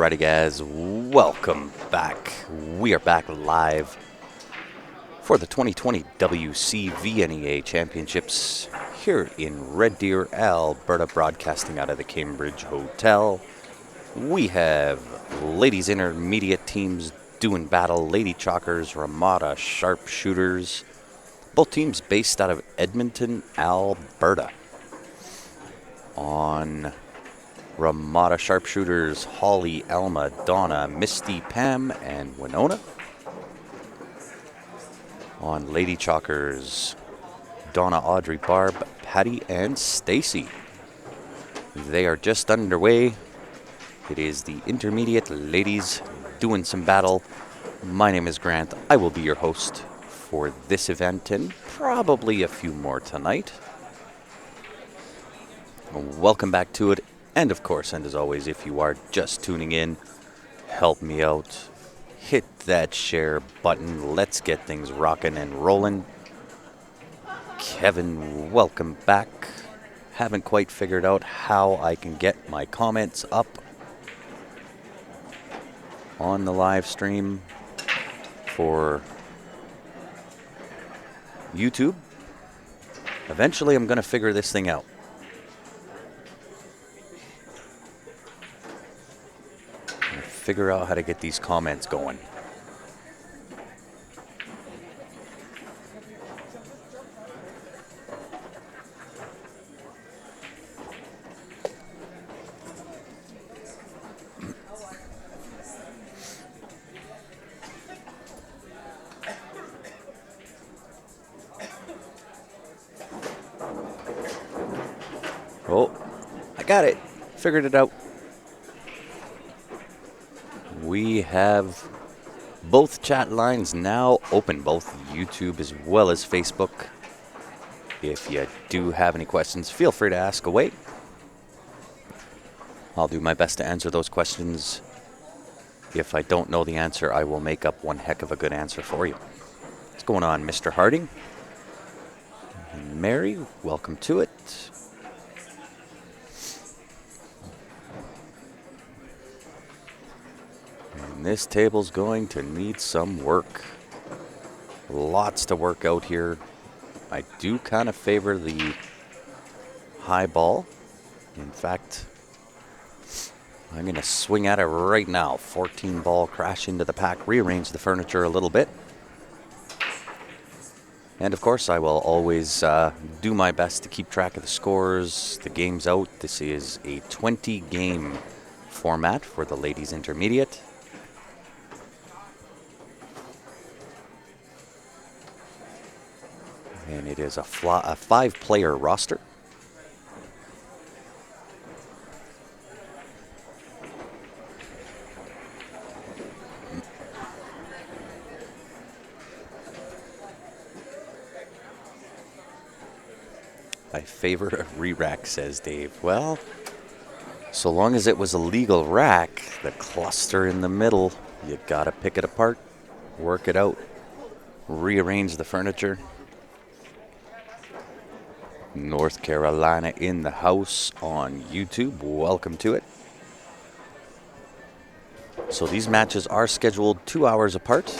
Alrighty guys, welcome back. We are back live for the 2020 WCVNEA Championships here in Red Deer, Alberta, broadcasting out of the Cambridge Hotel. We have ladies intermediate teams doing battle, Lady Chalkers, Ramada Sharpshooters, both teams based out of Edmonton, Alberta. On Ramada Sharpshooters, Holly, Alma, Donna, Misty, Pam, and Winona. On Lady Chalkers, Donna, Audrey, Barb, Patty, and Stacy. They are just underway. It is the intermediate ladies doing some battle. My name is Grant. I will be your host for this event and probably a few more tonight. Welcome back to it. And of course, and as always, if you are just tuning in, help me out. Hit that share button. Let's get things rocking and rolling. Kevin, welcome back. Haven't quite figured out how I can get my comments up on the live stream for YouTube. Eventually, I'm going to figure this thing out. Figure out how to get these comments going. Oh, I got it. Figured it out. We have both chat lines now open, both YouTube as well as Facebook. If you do have any questions, feel free to ask away. I'll do my best to answer those questions. If I don't know the answer, I will make up one heck of a good answer for you. What's going on, Mr. Harding? And Mary, welcome to it. This table's going to need some work. Lots to work out here. I do kind of favor the high ball. In fact, I'm going to swing at it right now. 14 ball, crash into the pack, rearrange the furniture a little bit. And of course, I will always do my best to keep track of the scores, the games out. This is a 20-game format for the ladies intermediate. And it is a 5-player roster. I favor a re-rack, says Dave. Well, so long as it was a legal rack, the cluster in the middle, you gotta pick it apart, work it out, rearrange the furniture. North Carolina in the house on YouTube. Welcome to it. So these matches are scheduled 2 hours apart.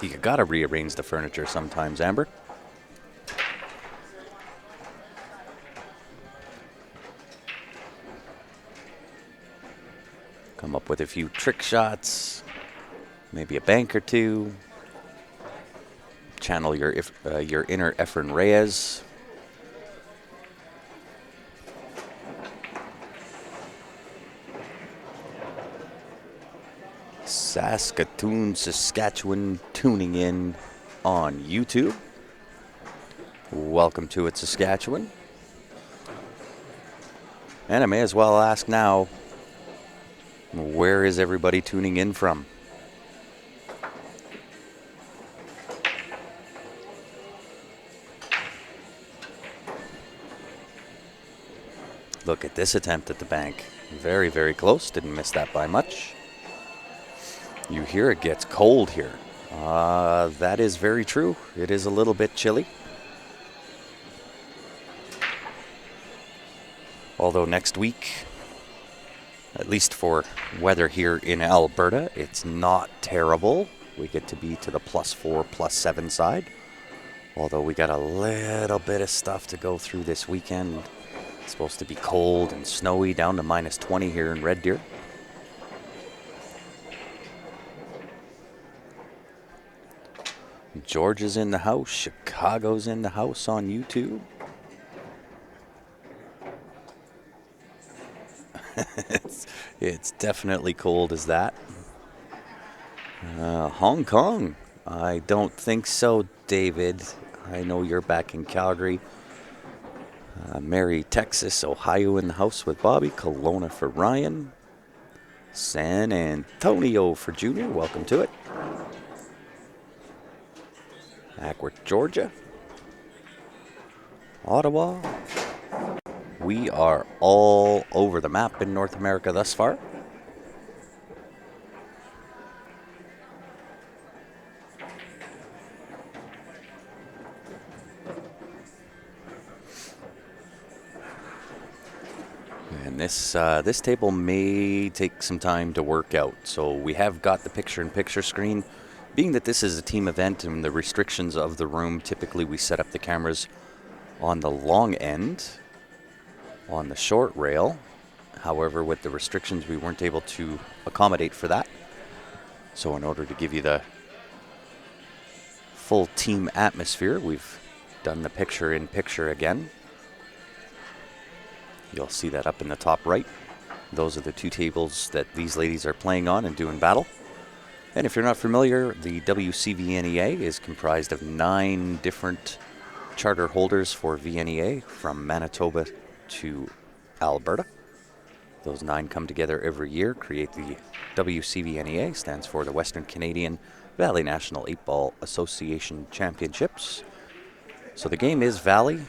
You gotta rearrange the furniture sometimes, Amber. Come up with a few trick shots. Maybe a bank or two. Channel your inner Efren Reyes. Saskatoon, Saskatchewan, tuning in on YouTube. Welcome to it, Saskatchewan. And I may as well ask now, where is everybody tuning in from? Look at this attempt at the bank. Very, very close. Didn't miss that by much. You hear it gets cold here. That is very true. It is a little bit chilly. Although next week, at least for weather here in Alberta, it's not terrible. We get to be to the +4, +7 side. Although we got a little bit of stuff to go through this weekend. It's supposed to be cold and snowy, down to -20 here in Red Deer. Georgia's in the house. Chicago's in the house on YouTube. it's definitely cold as that. Hong Kong. I don't think so, David. I know you're back in Calgary. Mary, Texas, Ohio in the house with Bobby. Kelowna for Ryan. San Antonio for Junior. Welcome to it. Ackworth, Georgia. Ottawa. We are all over the map in North America thus far. And this table may take some time to work out. So we have got the picture-in-picture screen. Being that this is a team event and the restrictions of the room, typically we set up the cameras on the long end, on the short rail. However, with the restrictions, we weren't able to accommodate for that. So in order to give you the full team atmosphere, we've done the picture-in-picture again. You'll see that up in the top right. Those are the two tables that these ladies are playing on and doing battle. And if you're not familiar, the WCVNEA is comprised of 9 different charter holders for VNEA from Manitoba to Alberta. Those 9 come together every year, create the WCVNEA, stands for the Western Canadian Valley National 8-Ball Association Championships. So the game is Valley.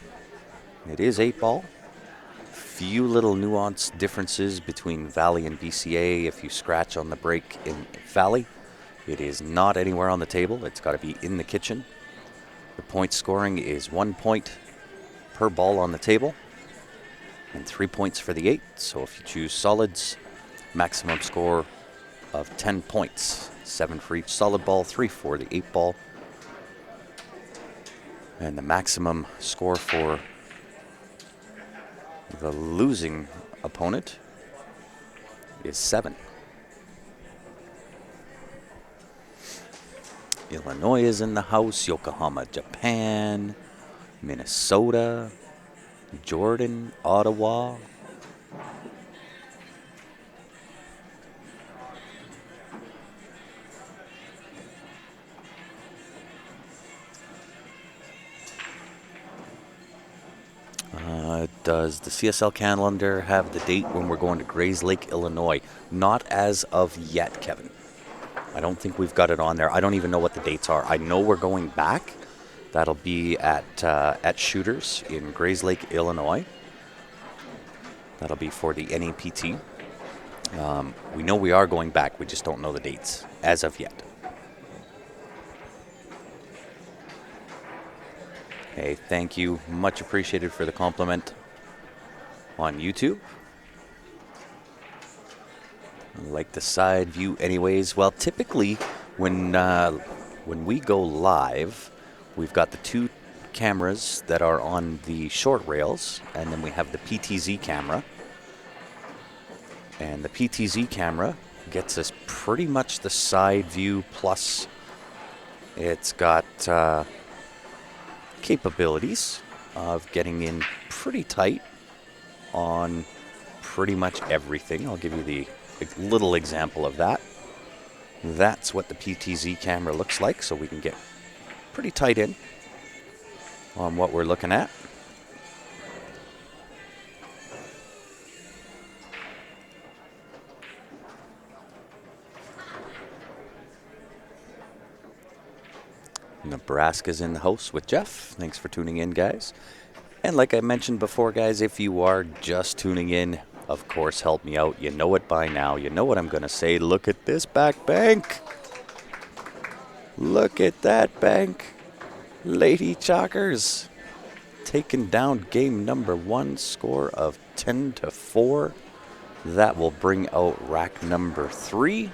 It is 8-ball. Few little nuance differences between Valley and BCA. If you scratch on the break in Valley, it is not anywhere on the table. It's got to be in the kitchen. The point scoring is 1 point per ball on the table and 3 points for the 8. So if you choose solids, maximum score of 10 points. 7 for each solid ball, 3 for the 8 ball. And the maximum score for the losing opponent is 7. Illinois is in the house, Yokohama, Japan, Minnesota, Jordan, Ottawa. Does the CSL calendar have the date when we're going to Grays Lake, Illinois? Not as of yet, Kevin. I don't think we've got it on there. I don't even know what the dates are. I know we're going back. That'll be at Shooters in Grays Lake, Illinois. That'll be for the NAPT. We know we are going back. We just don't know the dates as of yet. Hey, thank you. Much appreciated for the compliment on YouTube. I like the side view anyways. Well, typically when we go live, we've got the 2 cameras that are on the short rails, and then we have the PTZ camera. And the PTZ camera gets us pretty much the side view, plus it's got capabilities of getting in pretty tight on pretty much everything. I'll give you the little example of that. That's what the PTZ camera looks like, so we can get pretty tight in on what we're looking at. Nebraska's in the house with Jeff. Thanks for tuning in, guys. And like I mentioned before, guys, if you are just tuning in, of course, help me out. You know it by now. You know what I'm going to say. Look at this back bank. Look at that bank. Lady Chalkers taking down game number 1, score of 10-4. That will bring out rack number 3.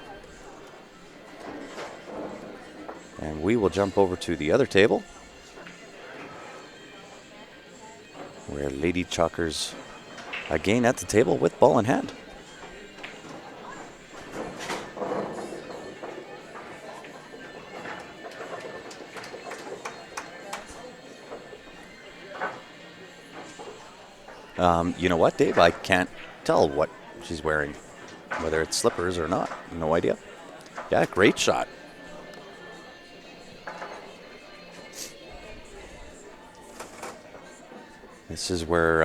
And we will jump over to the other table, where Lady Chalkers again at the table with ball in hand. You know what, Dave? I can't tell what she's wearing, whether it's slippers or not. No idea. Yeah, great shot. This is where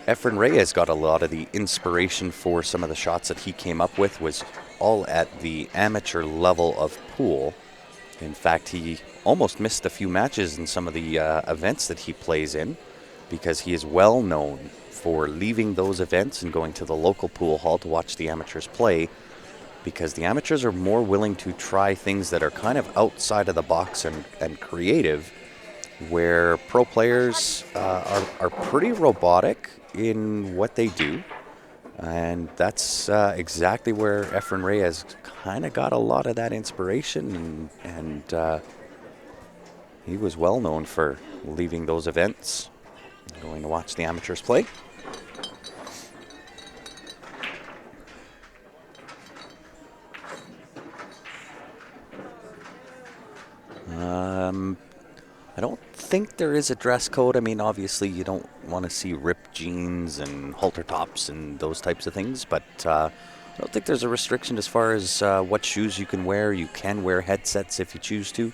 Efren Reyes got a lot of the inspiration for some of the shots that he came up with, was all at the amateur level of pool. In fact, he almost missed a few matches in some of the events that he plays in, because he is well known for leaving those events and going to the local pool hall to watch the amateurs play, because the amateurs are more willing to try things that are kind of outside of the box and creative, where pro players are pretty robotic in what they do. And that's exactly where Efren Reyes kind of got a lot of that inspiration, and he was well known for leaving those events, going to watch the amateurs play. I don't think there is a dress code. I mean, obviously you don't want to see ripped jeans and halter tops and those types of things, but I don't think there's a restriction as far as what shoes you can wear. You can wear headsets if you choose to.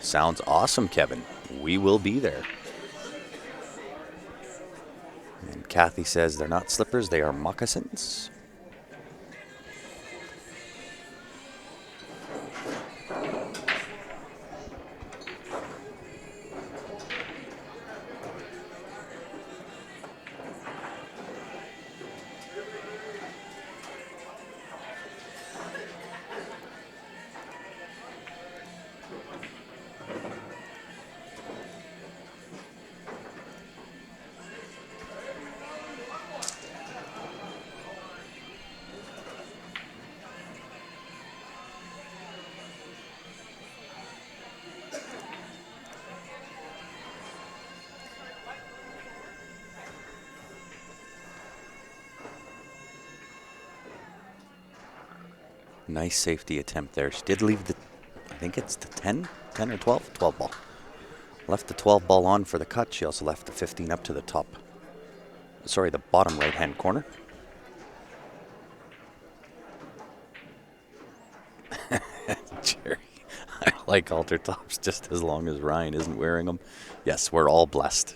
Sounds awesome, Kevin. We will be there. And Kathy says they're not slippers, they are moccasins. Nice safety attempt there. She did leave the, I think it's the 10 or 12 ball. Left the 12 ball on for the cut. She also left the 15 up to the top. Sorry, the bottom right-hand corner. Jerry, I like halter tops just as long as Ryan isn't wearing them. Yes, we're all blessed.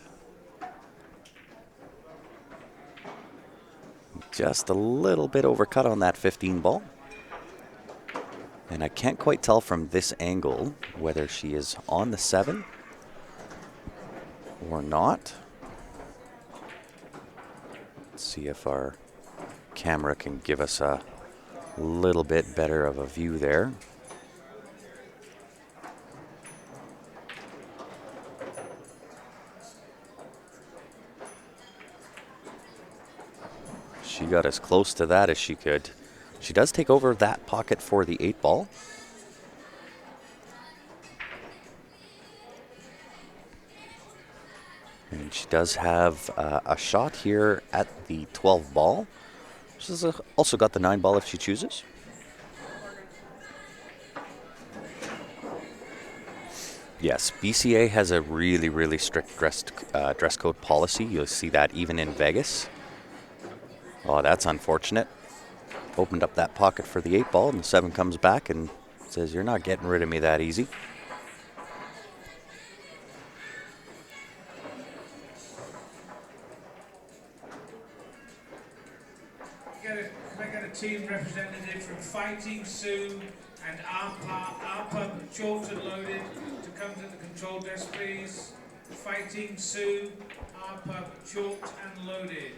Just a little bit overcut on that 15 ball. And I can't quite tell from this angle whether she is on the 7 or not. Let's see if our camera can give us a little bit better of a view there. She got as close to that as she could. She does take over that pocket for the 8 ball. And she does have a shot here at the 12 ball. She's also got the 9 ball if she chooses. Yes, BCA has a really, really strict dress code policy. You'll see that even in Vegas. Oh, that's unfortunate. Opened up that pocket for the 8 ball, and the 7 comes back and says, "You're not getting rid of me that easy." Can I get a team representative from Fighting Sioux and ARPA chalked and loaded to come to the control desk, please? Fighting Sioux, ARPA chalked and loaded.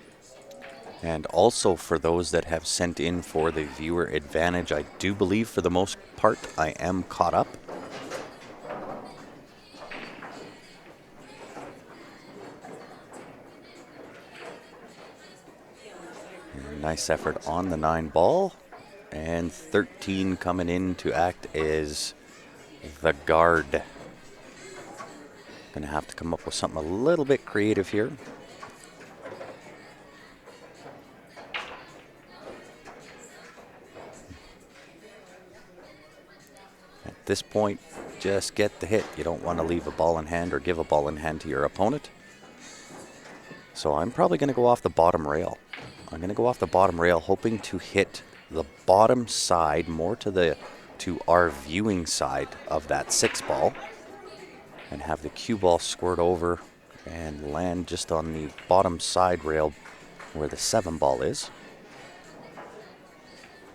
And also for those that have sent in for the viewer advantage, I do believe for the most part I am caught up. Nice effort on the 9 ball. And 13 coming in to act as the guard. Gonna have to come up with something a little bit creative here. At this point, just get the hit. You don't want to leave a ball in hand or give a ball in hand to your opponent. So I'm probably going to go off the bottom rail. I'm going to go off the bottom rail, hoping to hit the bottom side, more to our viewing side of that 6 ball, and have the cue ball squirt over and land just on the bottom side rail where the 7 ball is.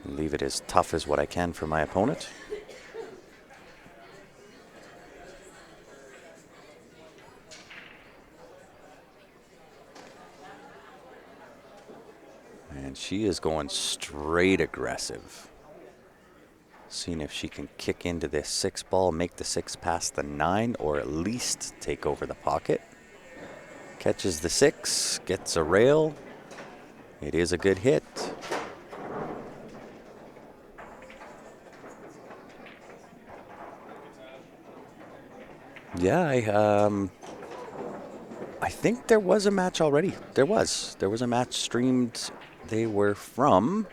Leave it as tough as what I can for my opponent. And she is going straight aggressive. Seeing if she can kick into this 6 ball, make the 6 past the 9, or at least take over the pocket. Catches the 6, gets a rail. It is a good hit. Yeah, I think there was a match already. There was a match streamed. They were from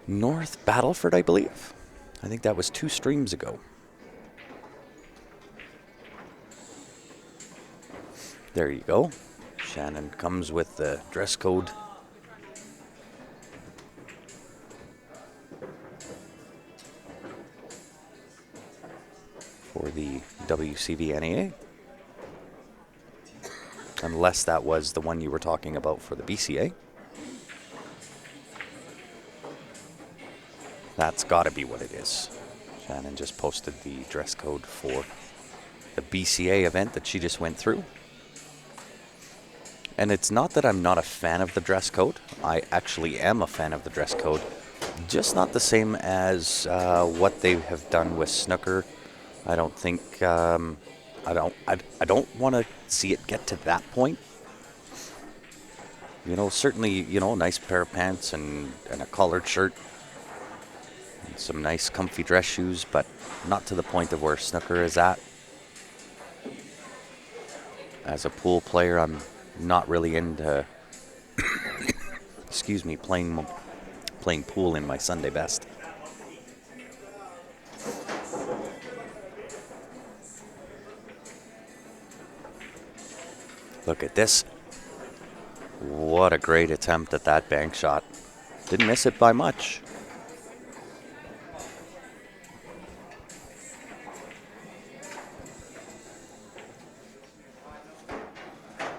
North Battleford, I believe. I think that was 2 streams ago. There you go. Shannon comes with the dress code. For the WCVNEA. Unless that was the one you were talking about for the BCA. That's got to be what it is. Shannon just posted the dress code for the BCA event that she just went through. And it's not that I'm not a fan of the dress code. I actually am a fan of the dress code. Just not the same as what they have done with snooker. I don't think, I don't want to see it get to that point. You know, certainly, you know, a nice pair of pants and a collared shirt. And some nice comfy dress shoes, but not to the point of where snooker is at. As a pool player, I'm not really into, excuse me, playing pool in my Sunday best. Look at this. What a great attempt at that bank shot. Didn't miss it by much.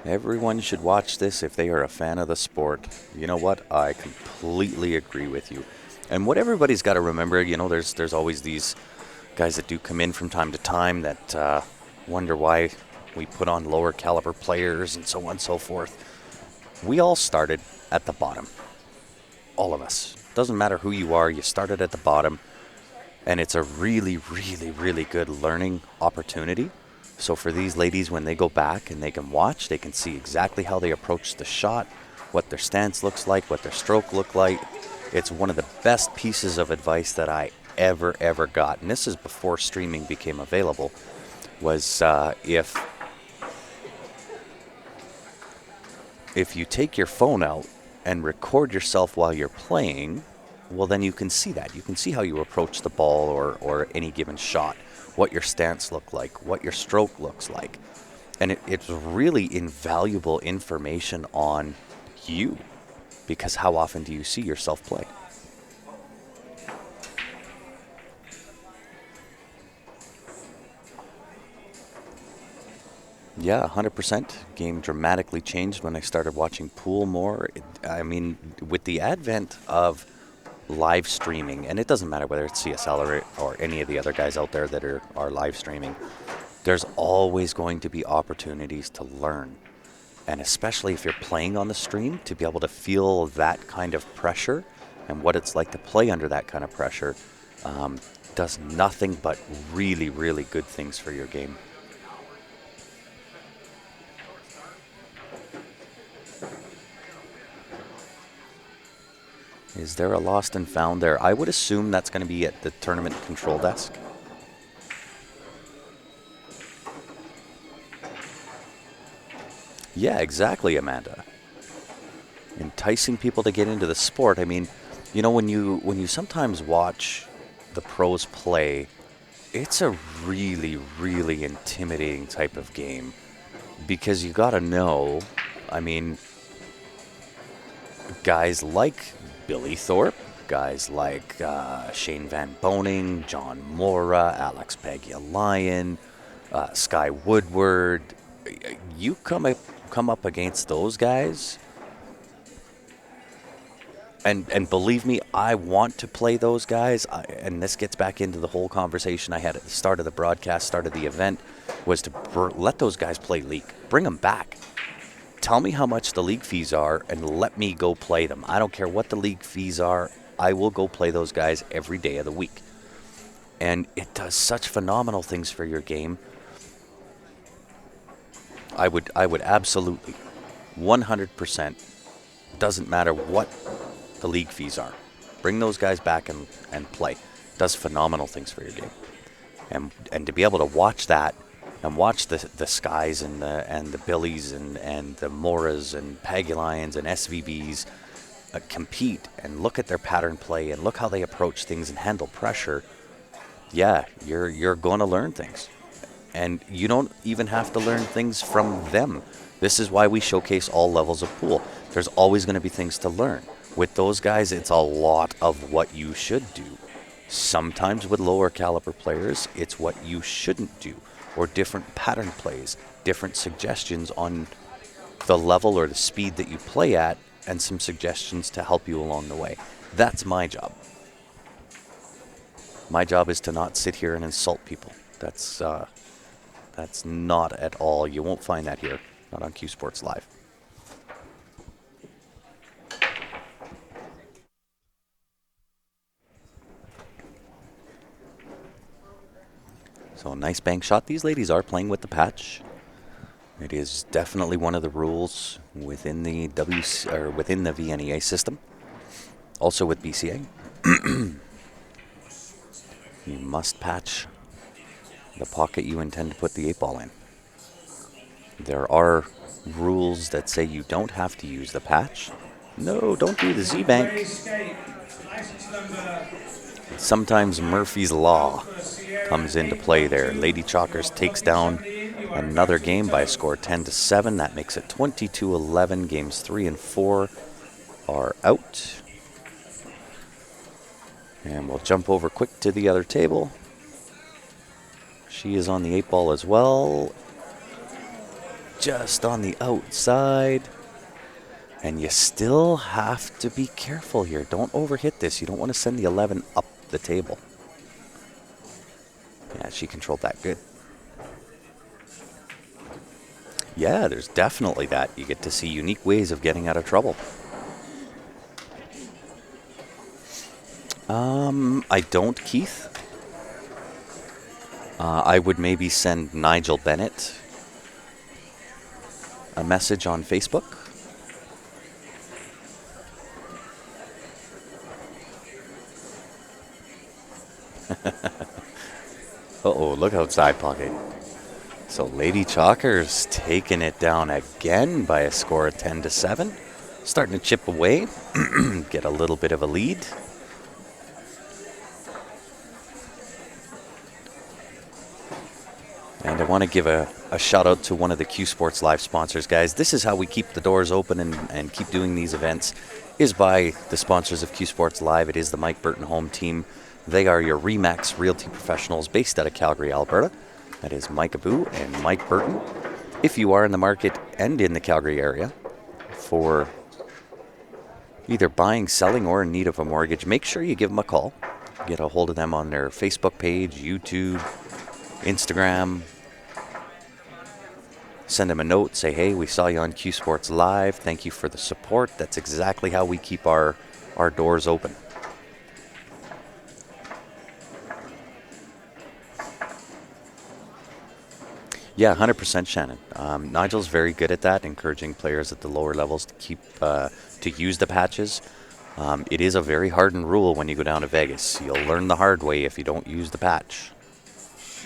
Everyone should watch this if they are a fan of the sport. You know what? I completely agree with you. And what everybody's got to remember, you know, there's always these guys that do come in from time to time that wonder why we put on lower caliber players and so on and so forth. We all started at the bottom. All of us. Doesn't matter who you are, you started at the bottom. And it's a really, really, really good learning opportunity. So for these ladies, when they go back and they can watch, they can see exactly how they approach the shot, what their stance looks like, what their stroke look like. It's one of the best pieces of advice that I ever got. And this is before streaming became available. Was if you take your phone out and record yourself while you're playing, well, then you can see that. You can see how you approach the ball or any given shot, what your stance look like, what your stroke looks like. And it's really invaluable information on you, because how often do you see yourself play? Yeah, 100%. Game dramatically changed when I started watching pool more. I mean, with the advent of live streaming, and it doesn't matter whether it's CSL or any of the other guys out there that are live streaming, there's always going to be opportunities to learn. And especially if you're playing on the stream, to be able to feel that kind of pressure and what it's like to play under that kind of pressure does nothing but really, really good things for your game. Is there a lost and found there? I would assume that's going to be at the tournament control desk. Yeah, exactly, Amanda. Enticing people to get into the sport. I mean, you know, when you sometimes watch the pros play, it's a really, really intimidating type of game because you got to know, I mean, guys like Billy Thorpe, guys like Shane Van Boning, John Mora, Alex Pagulayan, Sky Woodward. You come up against those guys, and believe me, I want to play those guys. And this gets back into the whole conversation I had at the start of the broadcast, start of the event, was to let those guys play League. Bring them back. Tell me how much the league fees are and let me go play them. I don't care what the league fees are. I will go play those guys every day of the week. And it does such phenomenal things for your game. I would absolutely, 100%, doesn't matter what the league fees are. Bring those guys back and play. Does phenomenal things for your game. And to be able to watch that and watch the Skies and the Billies and the Moras and Pagulayans and SVBs compete and look at their pattern play and look how they approach things and handle pressure, yeah, you're going to learn things. And you don't even have to learn things from them. This is why we showcase all levels of pool. There's always going to be things to learn. With those guys, it's a lot of what you should do. Sometimes with lower caliber players, it's what you shouldn't do, or different pattern plays, different suggestions on the level or the speed that you play at, and some suggestions to help you along the way. That's my job. My job is to not sit here and insult people. That's not at all. You won't find that here, not on Q Sports Live. So a nice bank shot. These ladies are playing with the patch. It is definitely one of the rules within the within the VNEA system. Also with BCA, you must patch the pocket you intend to put the 8-ball in. There are rules that say you don't have to use the patch. No, don't do the Z-Bank. Sometimes Murphy's Law comes into play there. Lady Chalkers takes down another game by a score 10-7. That makes it 22-11. Games 3 and 4 are out. And we'll jump over quick to the other table. She is on the 8-ball as well. Just on the outside. And you still have to be careful here. Don't overhit this. You don't want to send the 11 up the table. Yeah, she controlled that good. Yeah, there's definitely that. You get to see unique ways of getting out of trouble. I don't, Keith. I would maybe send Nigel Bennett a message on Facebook. Uh-oh, look outside pocket. So Lady Chalkers taking it down again by a score of 10-7. Starting to chip away, get a little bit of a lead. And I want to give a shout out to one of the Q Sports Live sponsors, guys. This is how we keep the doors open and keep doing these events, is by the sponsors of Q Sports Live. It is the Mike Burton Home Team. They are your RE/MAX Realty professionals based out of Calgary, Alberta. That is Mike Abu and Mike Burton. If you are in the market and in the Calgary area for either buying, selling, or in need of a mortgage, make sure you give them a call. Get a hold of them on their Facebook page, YouTube, Instagram. Send them a note. Say, hey, we saw you on Q Sports Live. Thank you for the support. That's exactly how we keep our doors open. Yeah, 100%, Shannon. Nigel's very good at that, encouraging players at the lower levels to keep to use the patches. It is a very hardened rule when you go down to Vegas. You'll learn the hard way if you don't use the patch.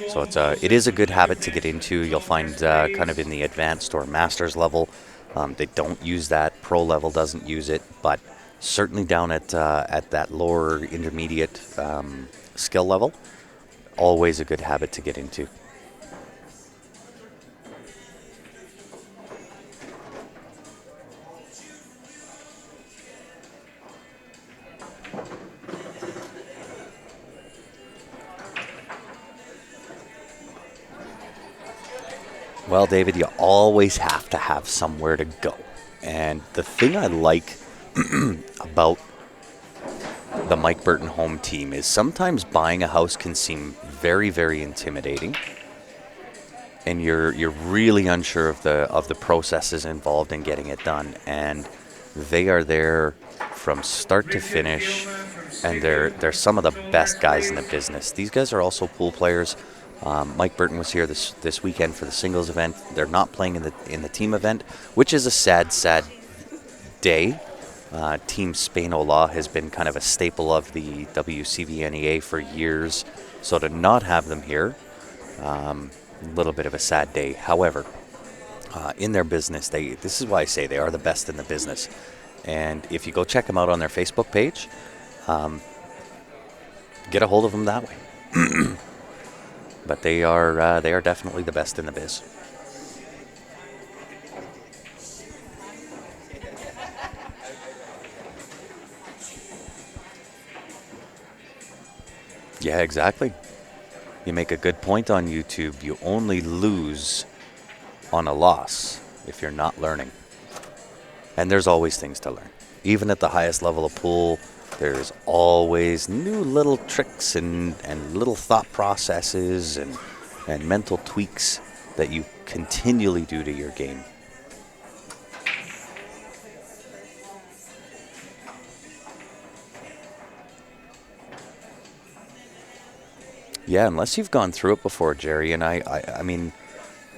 So it is a good habit to get into. You'll find kind of in the advanced or master's level, they don't use that. Pro level doesn't use it, but certainly down at that lower intermediate skill level, always a good habit to get into. Well, David, you always have to have somewhere to go. And the thing I like about the Mike Burton home team is sometimes buying a house can seem very, very intimidating. And you're really unsure of the processes involved in getting it done. And they are there from start to finish, and they're some of the best guys in the business. These guys are also pool players. Mike Burton was here this weekend for the singles event. They're not playing in the team event, which is a sad day. Team Spain-Ola has been kind of a staple of the WCVNEA for years, so to not have them here, a little bit of a sad day. However, in their business, this is why I say they are the best in the business. And if you go check them out on their Facebook page, get a hold of them that way. But they are definitely the best in the biz. Yeah, exactly. You make a good point on YouTube. You only lose on a loss if you're not learning. And there's always things to learn. Even at the highest level of pool, there's always new little tricks and little thought processes and mental tweaks that you continually do to your game. Yeah, unless you've gone through it before, Jerry, and I mean,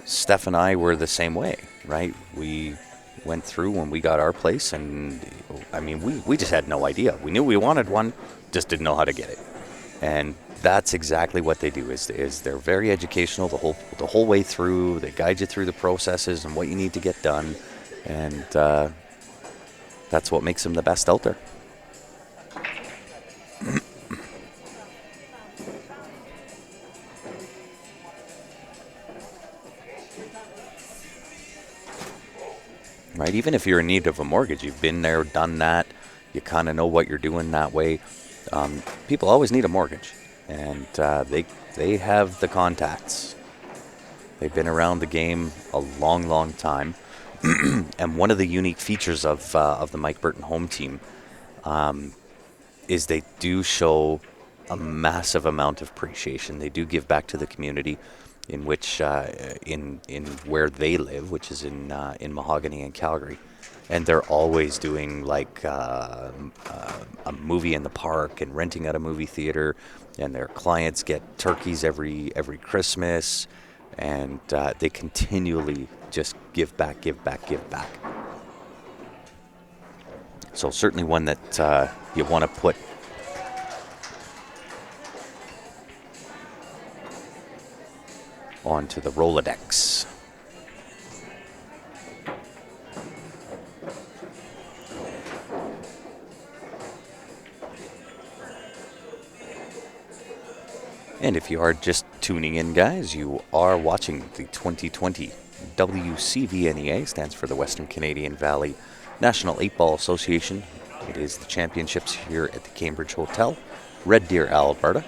Steph and I were the same way, right? We went through when we got our place, and I mean, we just had no idea. We knew we wanted one, just didn't know how to get it. And that's exactly what they do. Is they're very educational the whole way through. They guide you through the processes and what you need to get done, and that's what makes them the best out there. Right? Even if you're in need of a mortgage, you've been there, done that, you kind of know what you're doing that way. People always need a mortgage, and they have the contacts. They've been around the game a long, long time. And one of the unique features of the Mike Burton home team is they do show a massive amount of appreciation. They do give back to the community in which in where they live, which is in Mahogany and Calgary, and they're always doing like a movie in the park and renting out a movie theater, and their clients get turkeys every Christmas, and they continually just give back. So certainly one that you want to put onto the Rolodex. And if you are just tuning in, guys, you are watching the 2020 WCVNEA, stands for the Western Canadian Valley National 8-Ball Association. It is the championships here at the Cambridge Hotel, Red Deer, Alberta.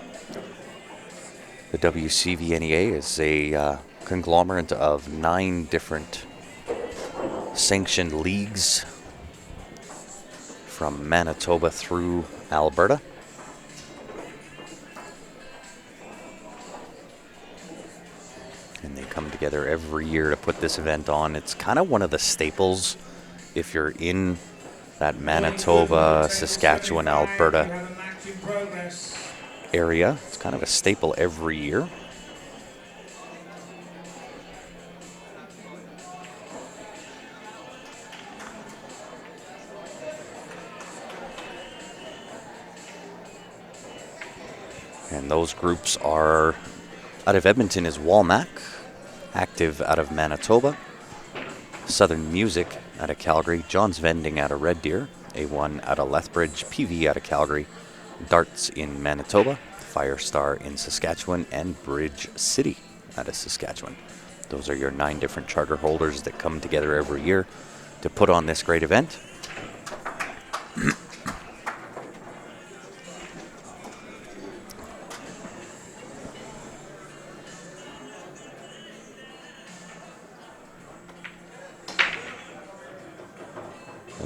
The WCVNEA is a conglomerate of 9 different sanctioned leagues from Manitoba through Alberta. And they come together every year to put this event on. It's kind of one of the staples if you're in that Manitoba, Saskatchewan, Alberta area. It's kind of a staple every year. And those groups are, out of Edmonton is Walmack, Active out of Manitoba, Southern Music out of Calgary, John's Vending out of Red Deer, A1 out of Lethbridge, PV out of Calgary, Darts in Manitoba, Firestar in Saskatchewan, and Bridge City out of Saskatchewan. Those are your 9 different charter holders that come together every year to put on this great event.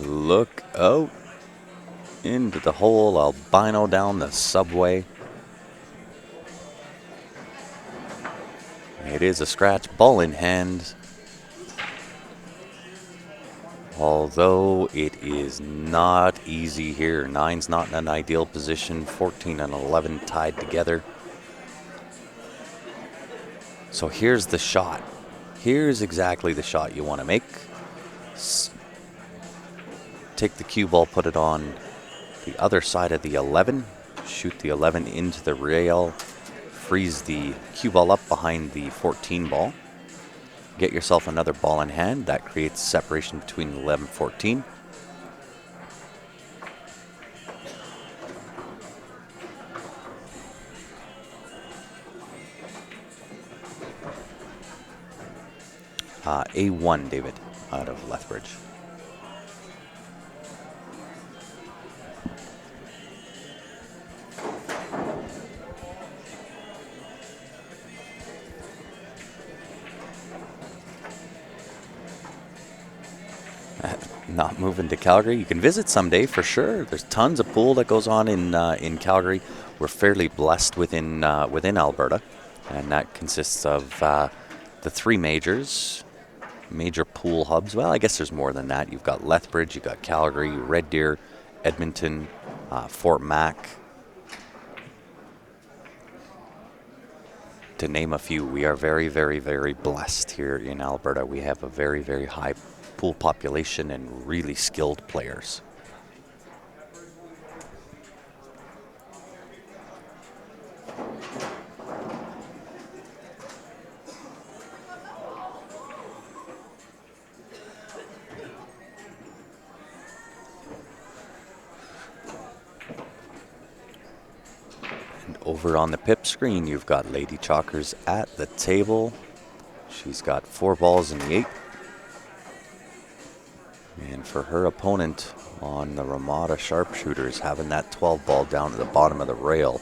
Look out into the hole, albino down the subway. It is a scratch, ball in hand. Although it is not easy here. 9's not in an ideal position. 14 and 11 tied together. So here's the shot. Here's exactly the shot you want to make. Take the cue ball, put it on the other side of the 11. Shoot the 11 into the rail. Freeze the cue ball up behind the 14 ball. Get yourself another ball in hand. That creates separation between 11 and 14. A1, David, out of Lethbridge. Not moving to Calgary. You can visit someday for sure. There's tons of pool that goes on in Calgary. We're fairly blessed within Alberta, and that consists of the 3 major pool hubs. Well, I guess there's more than that. You've got Lethbridge, you've got Calgary, Red Deer, Edmonton, Fort Mac, to name a few. We are very, very, very blessed here in Alberta. We have a very, very high pool population and really skilled players. And over on the pip screen, you've got Lady Chalkers at the table. She's got 4 balls in the 8. And for her opponent on the Ramada Sharpshooters, having that 12 ball down at the bottom of the rail,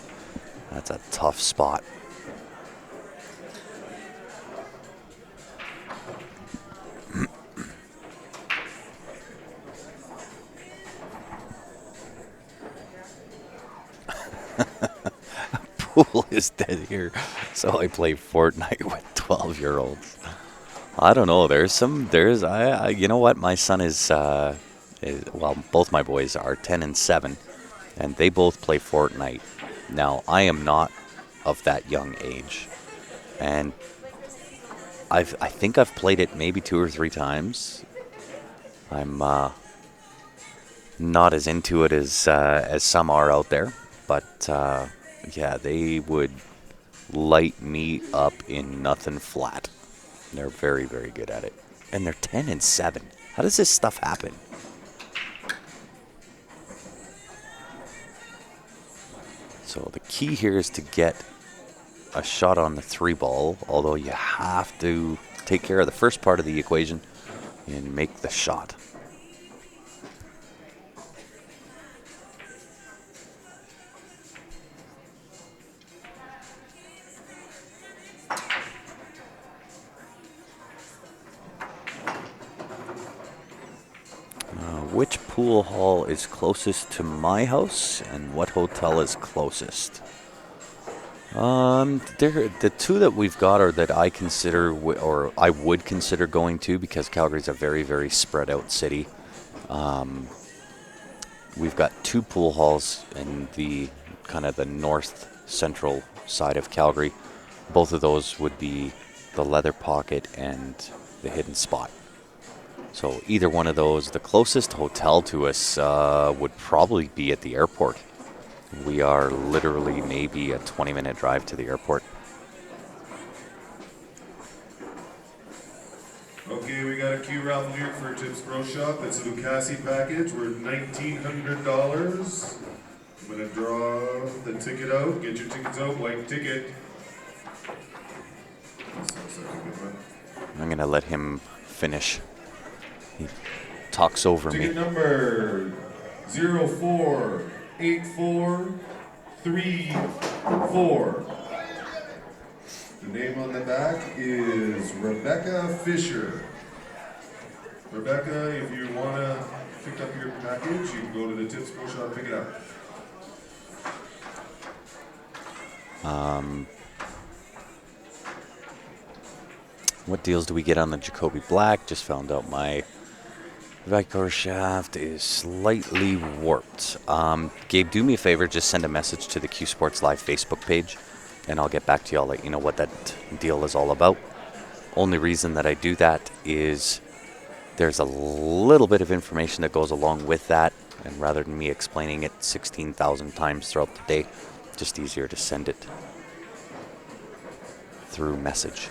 that's a tough spot. Pool is dead here, so I play Fortnite with 12-year-olds. I don't know. You know what? My son is, well, both my boys are 10 and 7, and they both play Fortnite. Now, I am not of that young age, and I think I've played it maybe 2 or 3 times. I'm not as into it as some are out there, but yeah, they would light me up in nothing flat. They're very, very good at it. And they're 10 and 7. How does this stuff happen? So the key here is to get a shot on the 3 ball, although you have to take care of the first part of the equation and make the shot. Which pool hall is closest to my house, and what hotel is closest? The 2 that we've got are that I consider, or I would consider going to, because Calgary's a very, very spread out city. We've got 2 pool halls in the kind of the north central side of Calgary. Both of those would be the Leather Pocket and the Hidden Spot. So either one of those. The closest hotel to us would probably be at the airport, We are literally maybe a 20-minute drive to the airport. Okay, we got a queue raffle here for Tips Pro Shop. It's a Lucasi package worth $1,900. I'm gonna draw the ticket out. Get your tickets out. White ticket. That sounds like a good one. I'm going to let him finish. He talks over me. Ticket number 048434. The name on the back is Rebecca Fisher. Rebecca, if you want to pick up your package, you can go to the Tips Pro Shop and pick it up. What deals do we get on the Jacoby Black? Just found out my Vicor shaft is slightly warped. Gabe, do me a favor, just send a message to the Q Sports Live Facebook page, and I'll get back to you. I'll let you know what that deal is all about. Only reason that I do that is there's a little bit of information that goes along with that, and rather than me explaining it 16,000 times throughout the day, just easier to send it through message.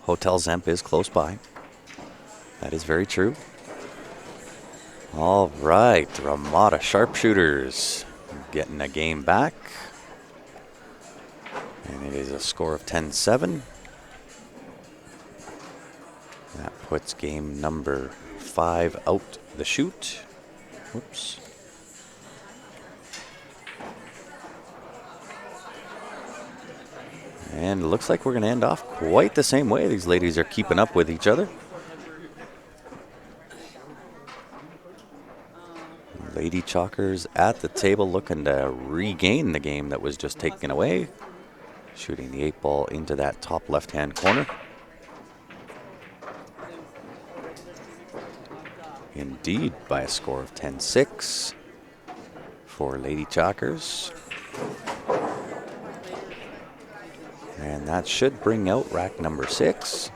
Hotel Zemp is close by. That is very true. All right, Ramada Sharpshooters getting a game back. And it is a score of 10-7. That puts game number 5 out the chute. Whoops. And it looks like we're going to end off quite the same way. These ladies are keeping up with each other. Lady Chalkers at the table looking to regain the game that was just taken away. Shooting the 8 ball into that top left-hand corner. Indeed, by a score of 10-6 for Lady Chalkers. And that should bring out rack number 6.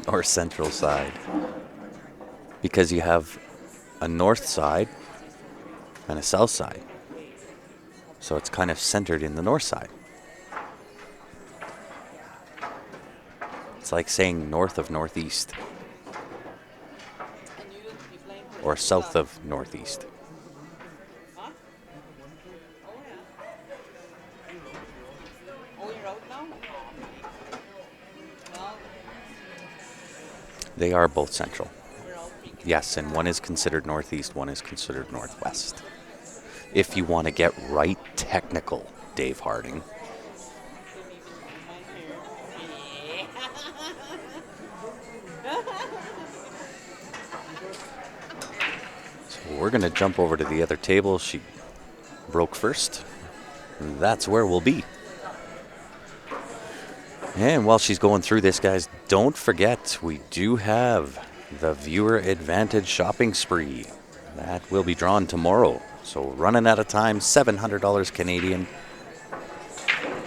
North central side. Because you have a north side and a south side. So it's kind of centered in the north side. It's like saying north of northeast. Or south of northeast. They are both central. Yes, and one is considered northeast, one is considered northwest. If you want to get right technical, Dave Harding. We're going to jump over to the other table. She broke first. That's where we'll be. And while she's going through this, guys, don't forget we do have the Viewer Advantage Shopping Spree. That will be drawn tomorrow. So running out of time, $700 Canadian.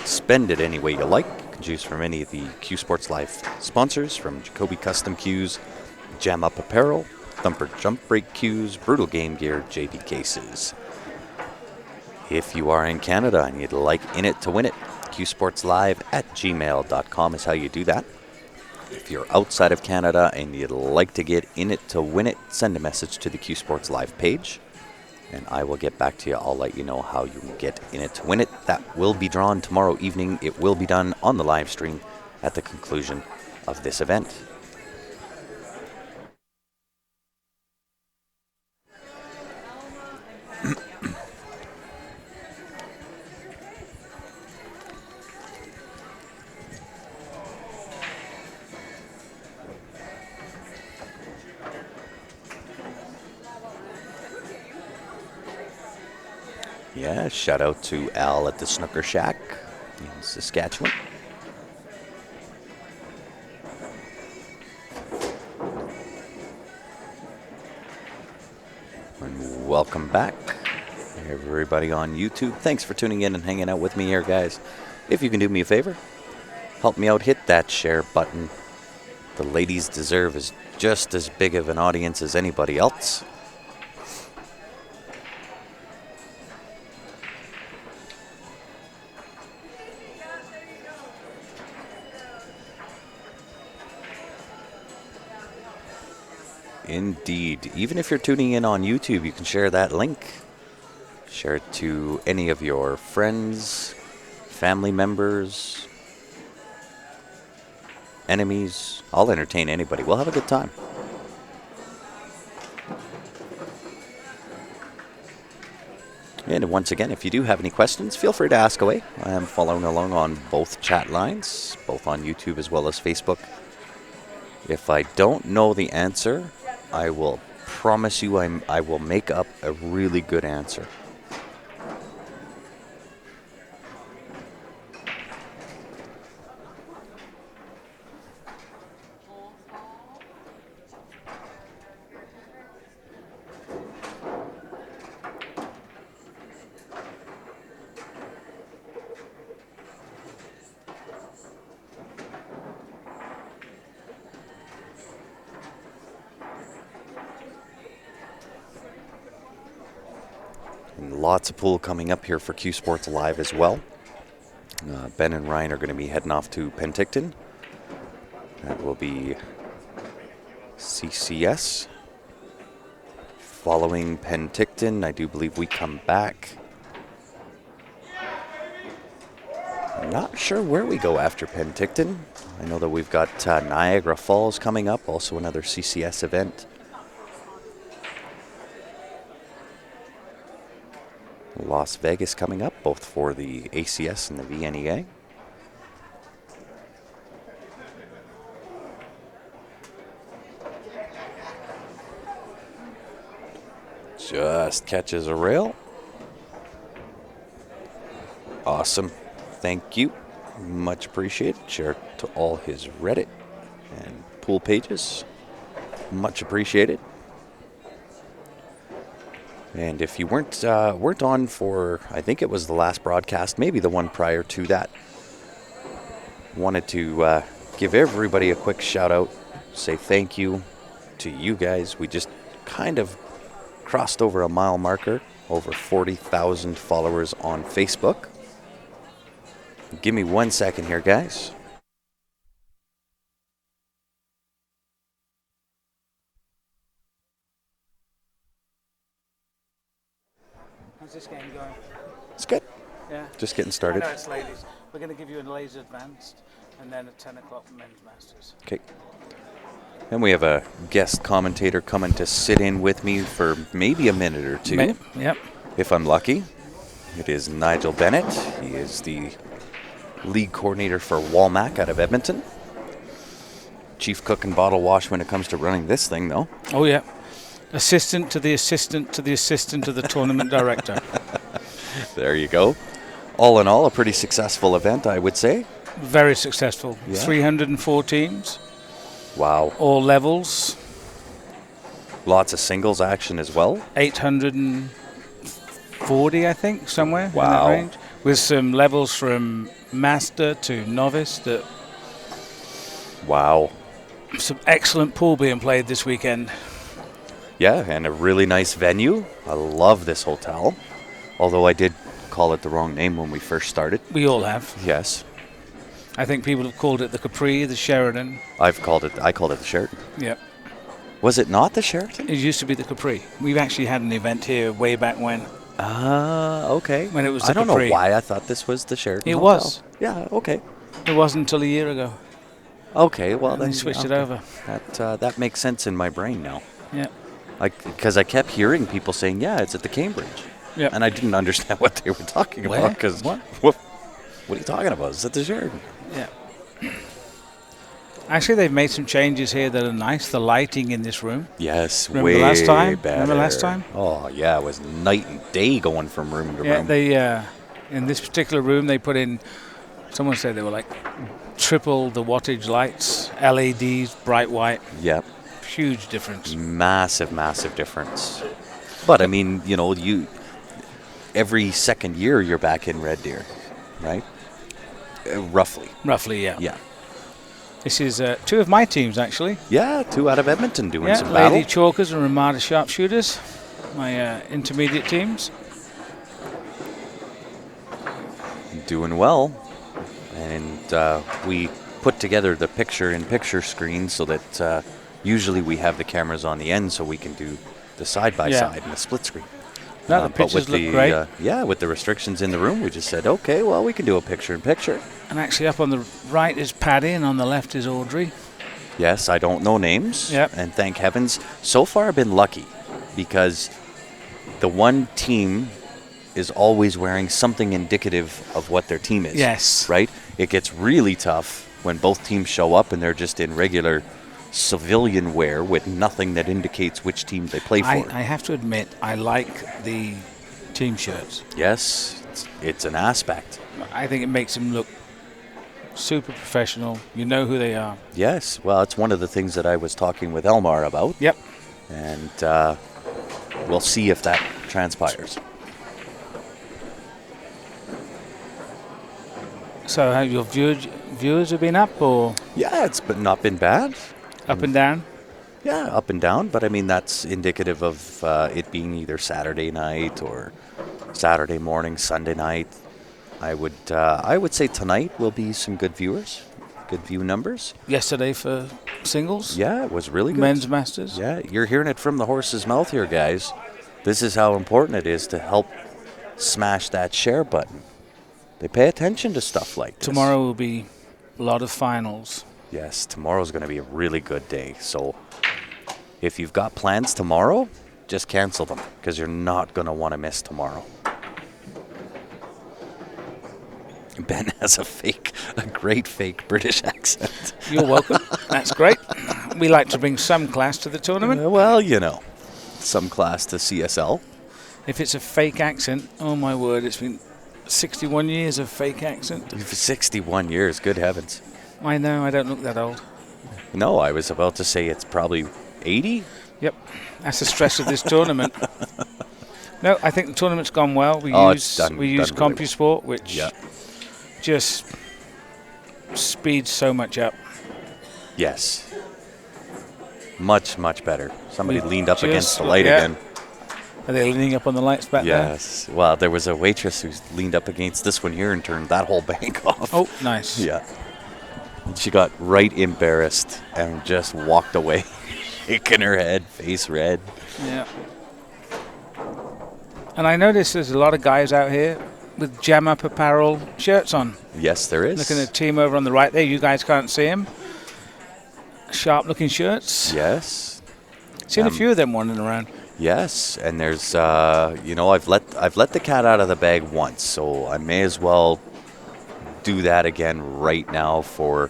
Spend it any way you like. You can choose from any of the Q Sports Live sponsors, from Jacoby Custom Cues, Jam Up Apparel, Thumper Jump Break Cues, Brutal Game Gear, JB Cases. If you are in Canada and you'd like In It to Win It, qsportslive@gmail.com is how you do that. If you're outside of Canada and you'd like to get In It to Win It, send a message to the Q Sports Live page, and I will get back to you. I'll let you know how you can get In It to Win It. That will be drawn tomorrow evening. It will be done on the live stream at the conclusion of this event. Yeah, shout out to Al at the Snooker Shack in Saskatchewan. And welcome back. Everybody on YouTube, thanks for tuning in and hanging out with me here, guys. If you can do me a favor, help me out, hit that share button. The ladies deserve just as big of an audience as anybody else. Indeed. Even if you're tuning in on YouTube, you can share that link. Share it to any of your friends, family members, enemies. I'll entertain anybody. We'll have a good time. And once again, if you do have any questions, feel free to ask away. I am following along on both chat lines, both on YouTube as well as Facebook. If I don't know the answer, I will promise you I will make up a really good answer. Lots of pool coming up here for Q Sports Live as well. Ben and Ryan are going to be heading off to Penticton. That will be CCS. Following Penticton, I do believe we come back. I'm not sure where we go after Penticton. I know that we've got Niagara Falls coming up, also another CCS event. Las Vegas coming up, both for the ACS and the VNEA. Just catches a rail. Awesome. Thank you. Much appreciated. Share it to all his Reddit and pool pages. Much appreciated. And if you weren't on for, I think it was the last broadcast, maybe the one prior to that, wanted to give everybody a quick shout out, say thank you to you guys. We just kind of crossed over a mile marker, over 40,000 followers on Facebook. Give me 1 second here, guys. How's this game going? It's good. Yeah. Just getting started. I know it's ladies. We're going to give you a ladies advanced, and then at 10 o'clock men's masters. Okay. And we have a guest commentator coming to sit in with me for maybe a minute or two. Yep. If I'm lucky. It is Nigel Bennett. He is the league coordinator for Walmack out of Edmonton. Chief cook and bottle wash when it comes to running this thing, though. Oh, yeah. Assistant to the assistant to the assistant to the tournament director. There you go. All in all, a pretty successful event, I would say. Very successful. Yeah. 304 teams. Wow. All levels. Lots of singles action as well. 840, I think, somewhere in Wow. that range. With some levels from master to novice. Wow. Some excellent pool being played this weekend. Yeah, and a really nice venue. I love this hotel. Although I did call it the wrong name when we first started. We all have. Yes. I think people have called it the Capri, the Sheridan. I called it the Sheraton. Yep. Was it not the Sheraton? It used to be the Capri. We've actually had an event here way back when. Okay. When it was the I don't Capri. know why I thought this was the Sheraton It Hotel. was. Yeah, okay. It wasn't until a year ago. Okay, well And then they switched it okay. over. That makes sense in my brain now. Yeah. Because I kept hearing people saying, yeah, it's at the Cambridge. Yep. And I didn't understand what they were talking Where? about. Because What? What are you talking about? It's at the Sheraton. Yeah. Actually, they've made some changes here that are nice. The lighting in this room. Yes, Remember way last time? better. Remember last time? Oh, yeah, it was night and day going from room to Yeah, room. they in this particular room they put in. Someone said they were like triple the wattage lights, LEDs, bright white. Yep. Huge difference. Massive, massive difference. But, I mean, every second year you're back in Red Deer, right? Roughly. Roughly, yeah. Yeah. This is 2 of my teams, actually. Yeah, 2 out of Edmonton doing Yeah, some battle. Lady Chalkers and Ramada Sharpshooters, my intermediate teams. Doing well. And we put together the picture-in-picture screen so that usually we have the cameras on the end so we can do the side-by-side and the split screen. No, the But pictures with look great. Yeah, with the restrictions in the room, we just said, okay, well, we can do a picture-in-picture. And actually up on the right is Paddy and on the left is Audrey. Yes, I don't know names. Yep. And thank heavens. So far, I've been lucky because the one team is always wearing something indicative of what their team is. Yes. Right? It gets really tough when both teams show up and they're just in regular civilian wear with nothing that indicates which team they play for. I have to admit, I like the team shirts. Yes, it's an aspect. I think it makes them look super professional. You know who they are. Yes, well, it's one of the things that I was talking with Elmar about. Yep. And we'll see if that transpires. So have your viewers have been up or Yeah, it's not been bad. up and down? Yeah, up and down, but I mean that's indicative of it being either Saturday night or Saturday morning, Sunday night. I would say tonight will be some good viewers, good view numbers. Yesterday for singles? Yeah, it was really good. Men's Masters? Yeah, you're hearing it from the horse's mouth here, guys. This is how important it is to help smash that share button. They pay attention to stuff like this. Tomorrow will be a lot of finals. Yes, tomorrow's going to be a really good day. So if you've got plans tomorrow, just cancel them because you're not going to want to miss tomorrow. Ben has a great fake British accent. You're welcome. That's great. We like to bring some class to the tournament. Well, you know, some class to CSL. If it's a fake accent, oh my word, it's been 61 years of fake accent. 61 years, good heavens. I know, I don't look that old. No, I was about to say it's probably 80. Yep, that's the stress of this tournament. No, I think the tournament's gone well. We It's use done CompuSport, which Yeah. just speeds so much up. Yes. Much, much better. Somebody We leaned up against just- the light yeah. again. Are they leaning up on the lights back there? Yes. Well, there was a waitress who leaned up against this one here and turned that whole bank off. Oh, nice. Yeah. And she got right embarrassed and just walked away, shaking her head, face red. Yeah. And I notice there's a lot of guys out here with Jam Up Apparel shirts on. Yes, there is. Looking at the team over on the right there. You guys can't see them. Sharp-looking shirts. Yes. Seen a few of them wandering around. Yes, and there's I've let the cat out of the bag once, so I may as well do that again right now for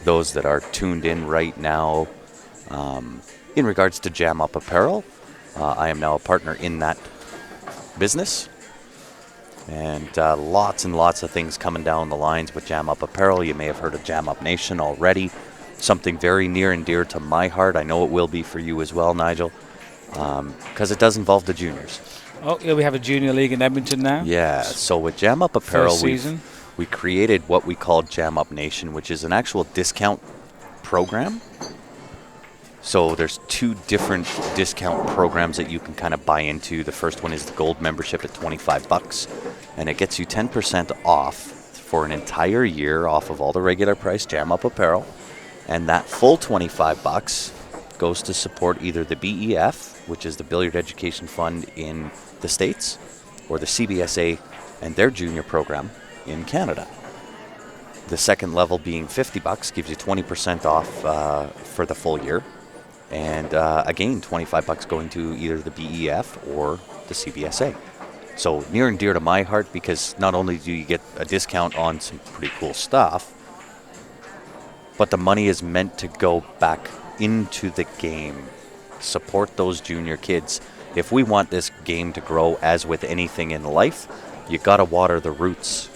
those that are tuned in right now. In regards to Jam Up Apparel, I am now a partner in that business, and lots and lots of things coming down the lines with Jam Up Apparel. You may have heard of Jam Up Nation already. Something very near and dear to my heart. I know it will be for you as well, Nigel. Because it does involve the juniors. Oh, yeah, we have a junior league in Edmonton now. Yeah, so with Jam Up Apparel, First season. we created what we called Jam Up Nation, which is an actual discount program. So there's 2 different discount programs that you can kind of buy into. The first one is the gold membership at $25, and it gets you 10% off for an entire year off of all the regular price Jam Up Apparel. And that full $25 goes to support either the BEF, which is the Billiard Education Fund in the States, or the CBSA and their junior program in Canada. The second level being $50 gives you 20% off for the full year. And again, $25 going to either the BEF or the CBSA. So near and dear to my heart, because not only do you get a discount on some pretty cool stuff, but the money is meant to go back into the game. Support those junior kids. If we want this game to grow, as with anything in life, you gotta water the roots.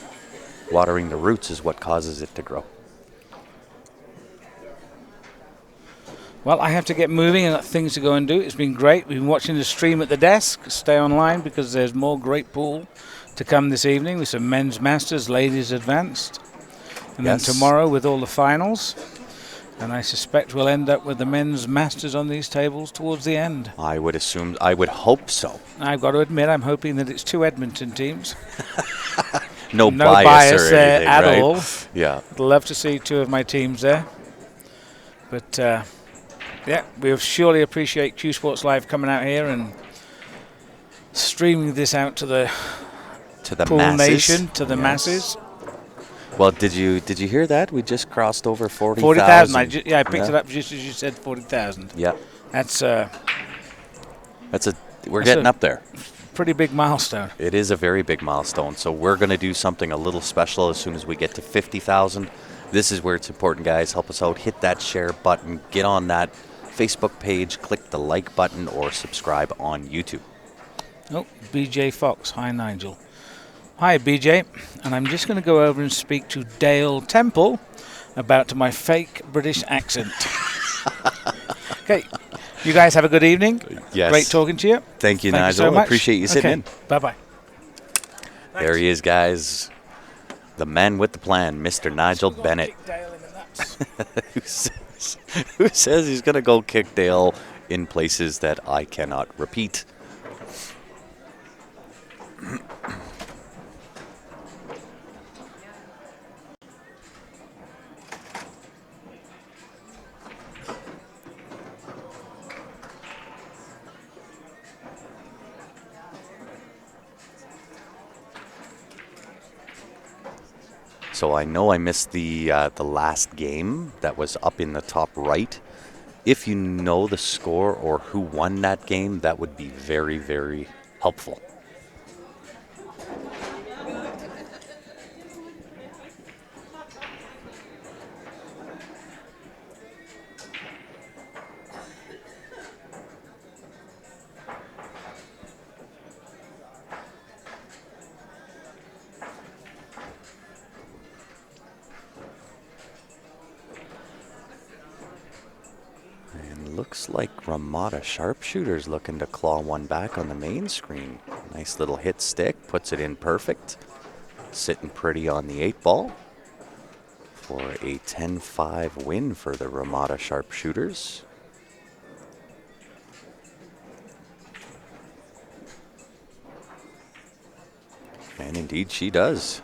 Watering the roots is what causes it to grow. Well, I have to get moving. I've got things to go and do. It's been great. We've been watching the stream at the desk. Stay online because there's more great pool to come this evening with some men's masters, ladies advanced. And Yes. then tomorrow with all the finals. And I suspect we'll end up with the men's masters on these tables towards the end. I would assume, I would hope so. I've got to admit, I'm hoping that it's 2 Edmonton teams. No, No bias, bias or there anything, at right? all. Yeah. I'd love to see 2 of my teams there. But, yeah, we surely appreciate Q Sports Live coming out here and streaming this out to the pool masses. nation, to the Yes. masses. Well, did you hear that? We just crossed over 40,000. 40,000. I picked it up just as you said 40,000. Yeah. That's We're That's getting a- up there. pretty big milestone. It is a very big milestone. So we're going to do something a little special as soon as we get to 50,000. This is where it's important, guys. Help us out. Hit that share button. Get on that Facebook page. Click the like button or subscribe on YouTube. Oh, BJ Fox. Hi, Nigel. Hi, BJ. And I'm just going to go over and speak to Dale Temple about my fake British accent. Okay. You guys have a good evening. Yes. Great talking to you. Thank you, Thank you Nigel. so much. Appreciate you sitting in. Bye-bye. There he is, guys. The man with the plan, Mr. Nigel Bennett. who says he's going to go kick Dale in places that I cannot repeat. So I know I missed the last game that was up in the top right. If you know the score or who won that game, that would be very, very helpful. Looks like Ramada Sharpshooter's looking to claw one back on the main screen. Nice little hit stick, puts it in perfect. Sitting pretty on the 8 ball for a 10-5 win for the Ramada Sharpshooters. And indeed she does.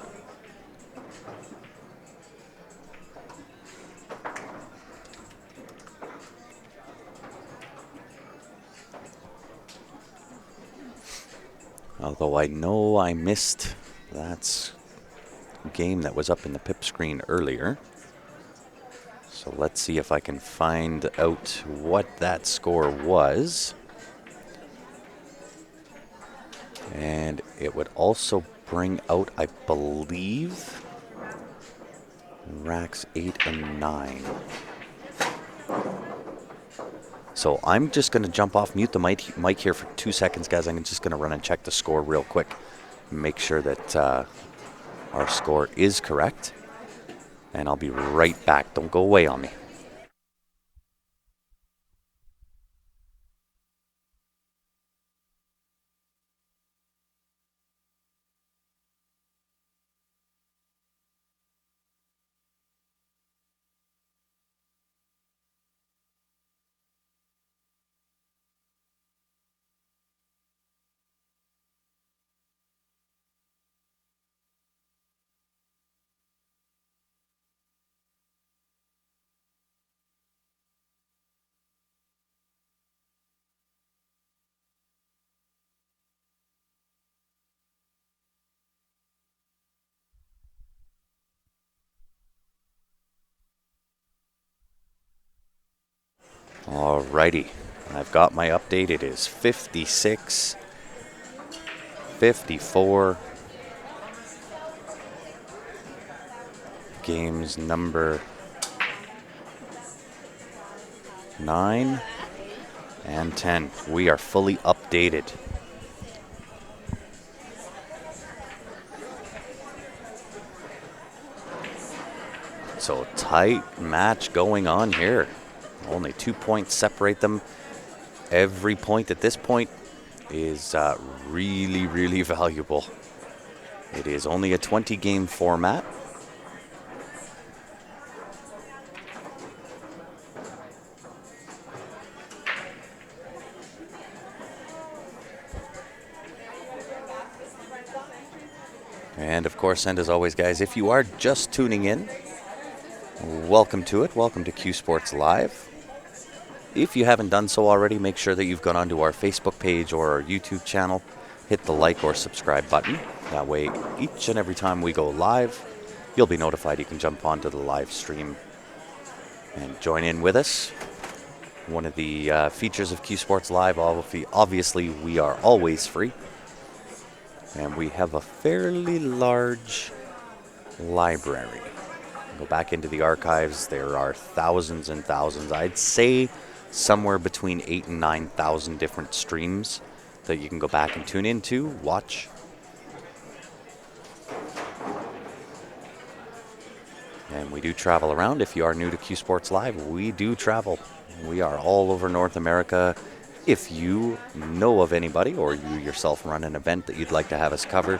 Although I know I missed that game that was up in the pip screen earlier. So let's see if I can find out what that score was. And it would also bring out, I believe, racks 8 and 9. So I'm just going to jump off, mute the mic here for 2 seconds, guys. I'm just going to run and check the score real quick. Make sure that our score is correct. And I'll be right back. Don't go away on me. Alrighty, I've got my update. It is 56-54. Games number 9 and 10. We are fully updated. So tight match going on here. Only 2 points separate them. Every point at this point is really, really valuable. It is only a 20-game format. And of course, and as always, guys, if you are just tuning in, welcome to it. Welcome to Q Sports Live. If you haven't done so already, make sure that you've gone onto our Facebook page or our YouTube channel. Hit the like or subscribe button. That way, each and every time we go live, you'll be notified. You can jump onto the live stream and join in with us. One of the features of Q Sports Live, obviously, we are always free. And we have a fairly large library. Go back into the archives. There are thousands and thousands. I'd say somewhere between 8,000 and 9,000 different streams that you can go back and tune into, watch. And we do travel around. If you are new to Q Sports Live, we do travel. We are all over North America. If you know of anybody or you yourself run an event that you'd like to have us cover,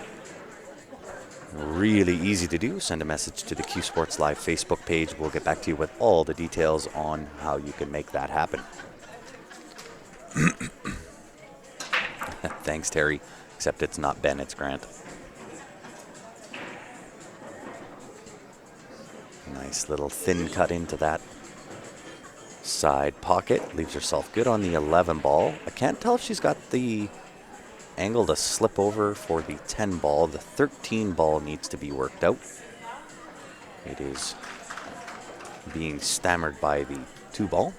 really easy to do. Send a message to the Q Sports Live Facebook page. We'll get back to you with all the details on how you can make that happen. Thanks, Terry. Except it's not Ben, it's Grant. Nice little thin cut into that side pocket. Leaves herself good on the 11 ball. I can't tell if she's got the angle to slip over for the 10 ball. The 13 ball needs to be worked out. It is being stammered by the 2 ball.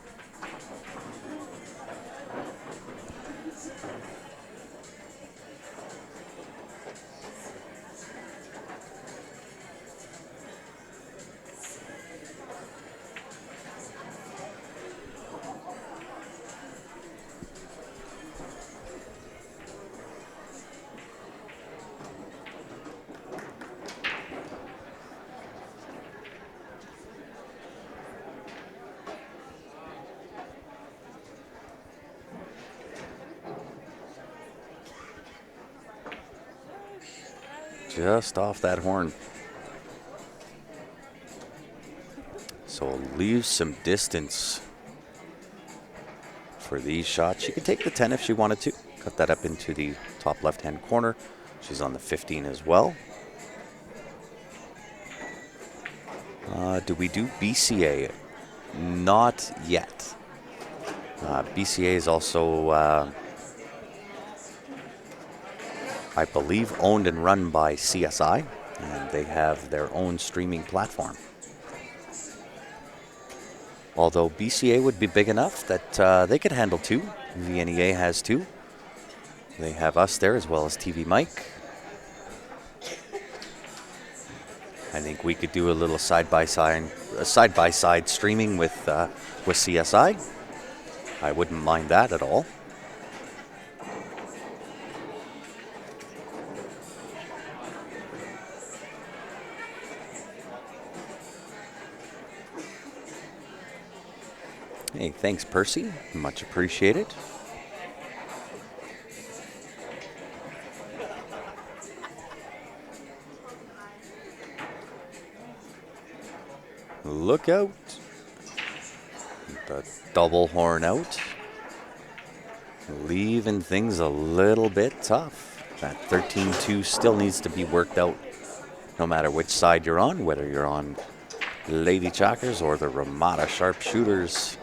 Just off that horn. So leave some distance for these shots. She could take the 10 if she wanted to. Cut that up into the top left-hand corner. She's on the 15 as well. Do we do BCA? Not yet. BCA is also, I believe, owned and run by CSI, and they have their own streaming platform. Although BCA would be big enough that they could handle 2. VNEA has 2. They have us there as well as TV Mike. I think we could do a little side-by-side streaming with CSI. I wouldn't mind that at all. Hey, thanks, Percy. Much appreciated. Look out. The double horn out. Leaving things a little bit tough. That 13-2 still needs to be worked out no matter which side you're on, whether you're on Lady Chalkers or the Ramada Sharpshooters.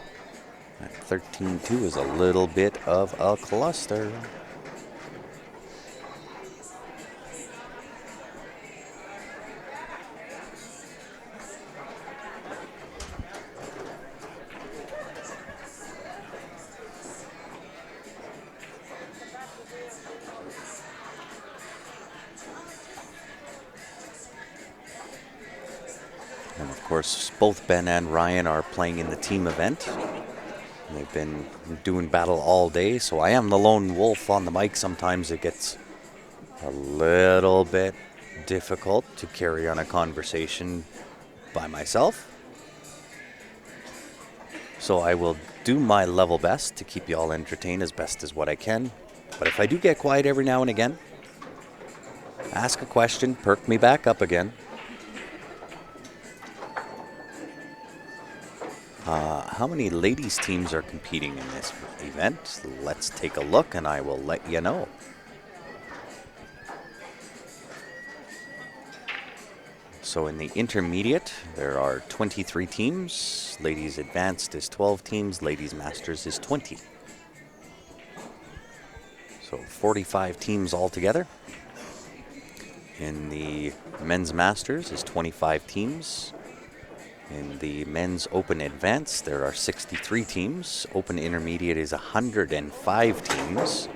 That 13-2 is a little bit of a cluster. And of course, both Ben and Ryan are playing in the team event. They've been doing battle all day, so I am the lone wolf on the mic. Sometimes it gets a little bit difficult to carry on a conversation by myself. So I will do my level best to keep you all entertained as best as what I can. But if I do get quiet every now and again, ask a question, perk me back up again. How many ladies teams are competing in this event? Let's take a look and I will let you know. So in the intermediate, there are 23 teams. Ladies advanced is 12 teams. Ladies masters is 20. So 45 teams altogether. In the men's masters is 25 teams. In the men's open advanced, there are 63 teams. Open intermediate is 105 teams.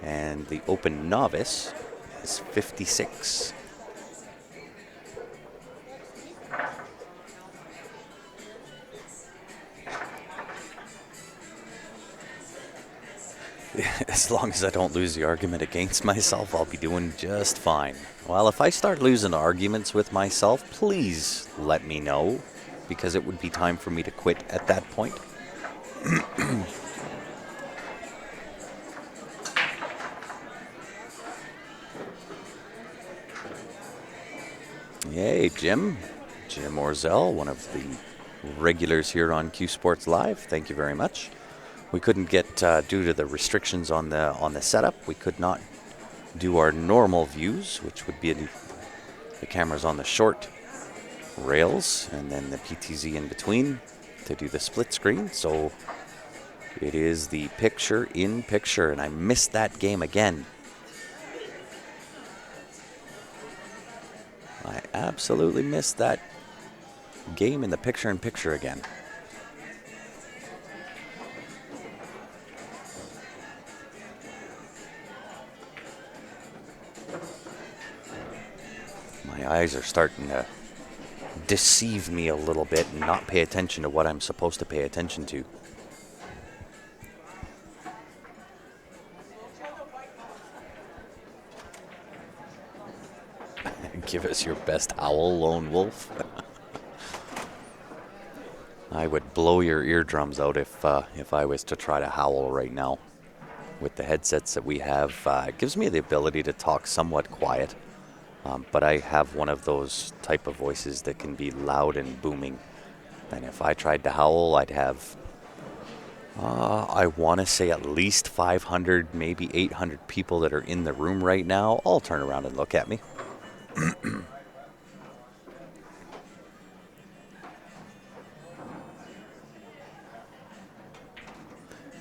And the open novice is 56. As long as I don't lose the argument against myself, I'll be doing just fine. Well, if I start losing arguments with myself, please let me know, because it would be time for me to quit at that point. Yay, Jim. Jim Orzel, one of the regulars here on Q Sports Live. Thank you very much. We couldn't get, due to the restrictions on the setup, we could not do our normal views, which would be the cameras on the short rails and then the PTZ in between to do the split screen. So it is the picture in picture, and I missed that game again. I absolutely missed that game in the picture in picture again. My eyes are starting to deceive me a little bit and not pay attention to what I'm supposed to pay attention to. Give us your best howl, Lone Wolf. I would blow your eardrums out if I was to try to howl right now. With the headsets that we have, it gives me the ability to talk somewhat quiet. But I have one of those type of voices that can be loud and booming. And if I tried to howl, I'd have, I want to say at least 500, maybe 800 people that are in the room right now all turn around and look at me.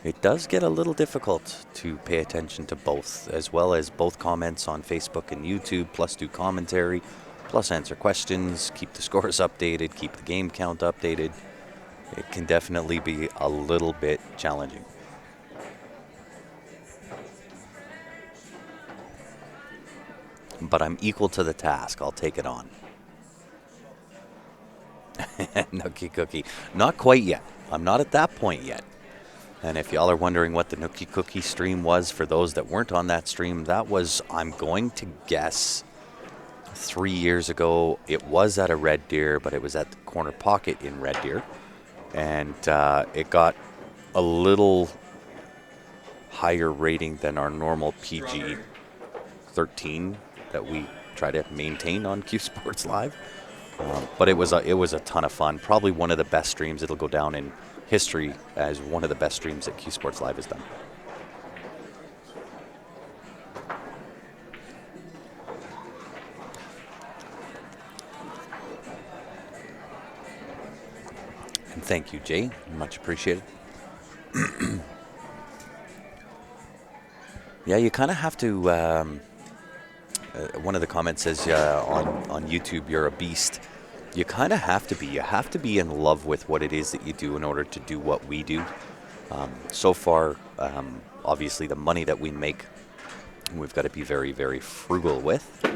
It does get a little difficult to pay attention to both, as well as both comments on Facebook and YouTube, plus do commentary, plus answer questions, keep the scores updated, keep the game count updated. It can definitely be a little bit challenging. But I'm equal to the task. I'll take it on. Nookie Cookie. Not quite yet. I'm not at that point yet. And if y'all are wondering what the Nookie Cookie stream was, for those that weren't on that stream, that was, I'm going to guess, 3 years ago. It was at a Red Deer, but it was at the Corner Pocket in Red Deer. And it got a little higher rating than our normal PG-13 that we try to maintain on Q Sports Live. But it was a ton of fun. Probably one of the best streams. It'll go down in history as one of the best streams that Q Sports Live has done. And thank you, Jay. Much appreciated. Yeah, you kind of have to. One of the comments says on YouTube, you're a beast. You kind of have to be. You have to be in love with what it is that you do in order to do what we do. So far, obviously, the money that we make, we've got to be very, very frugal with,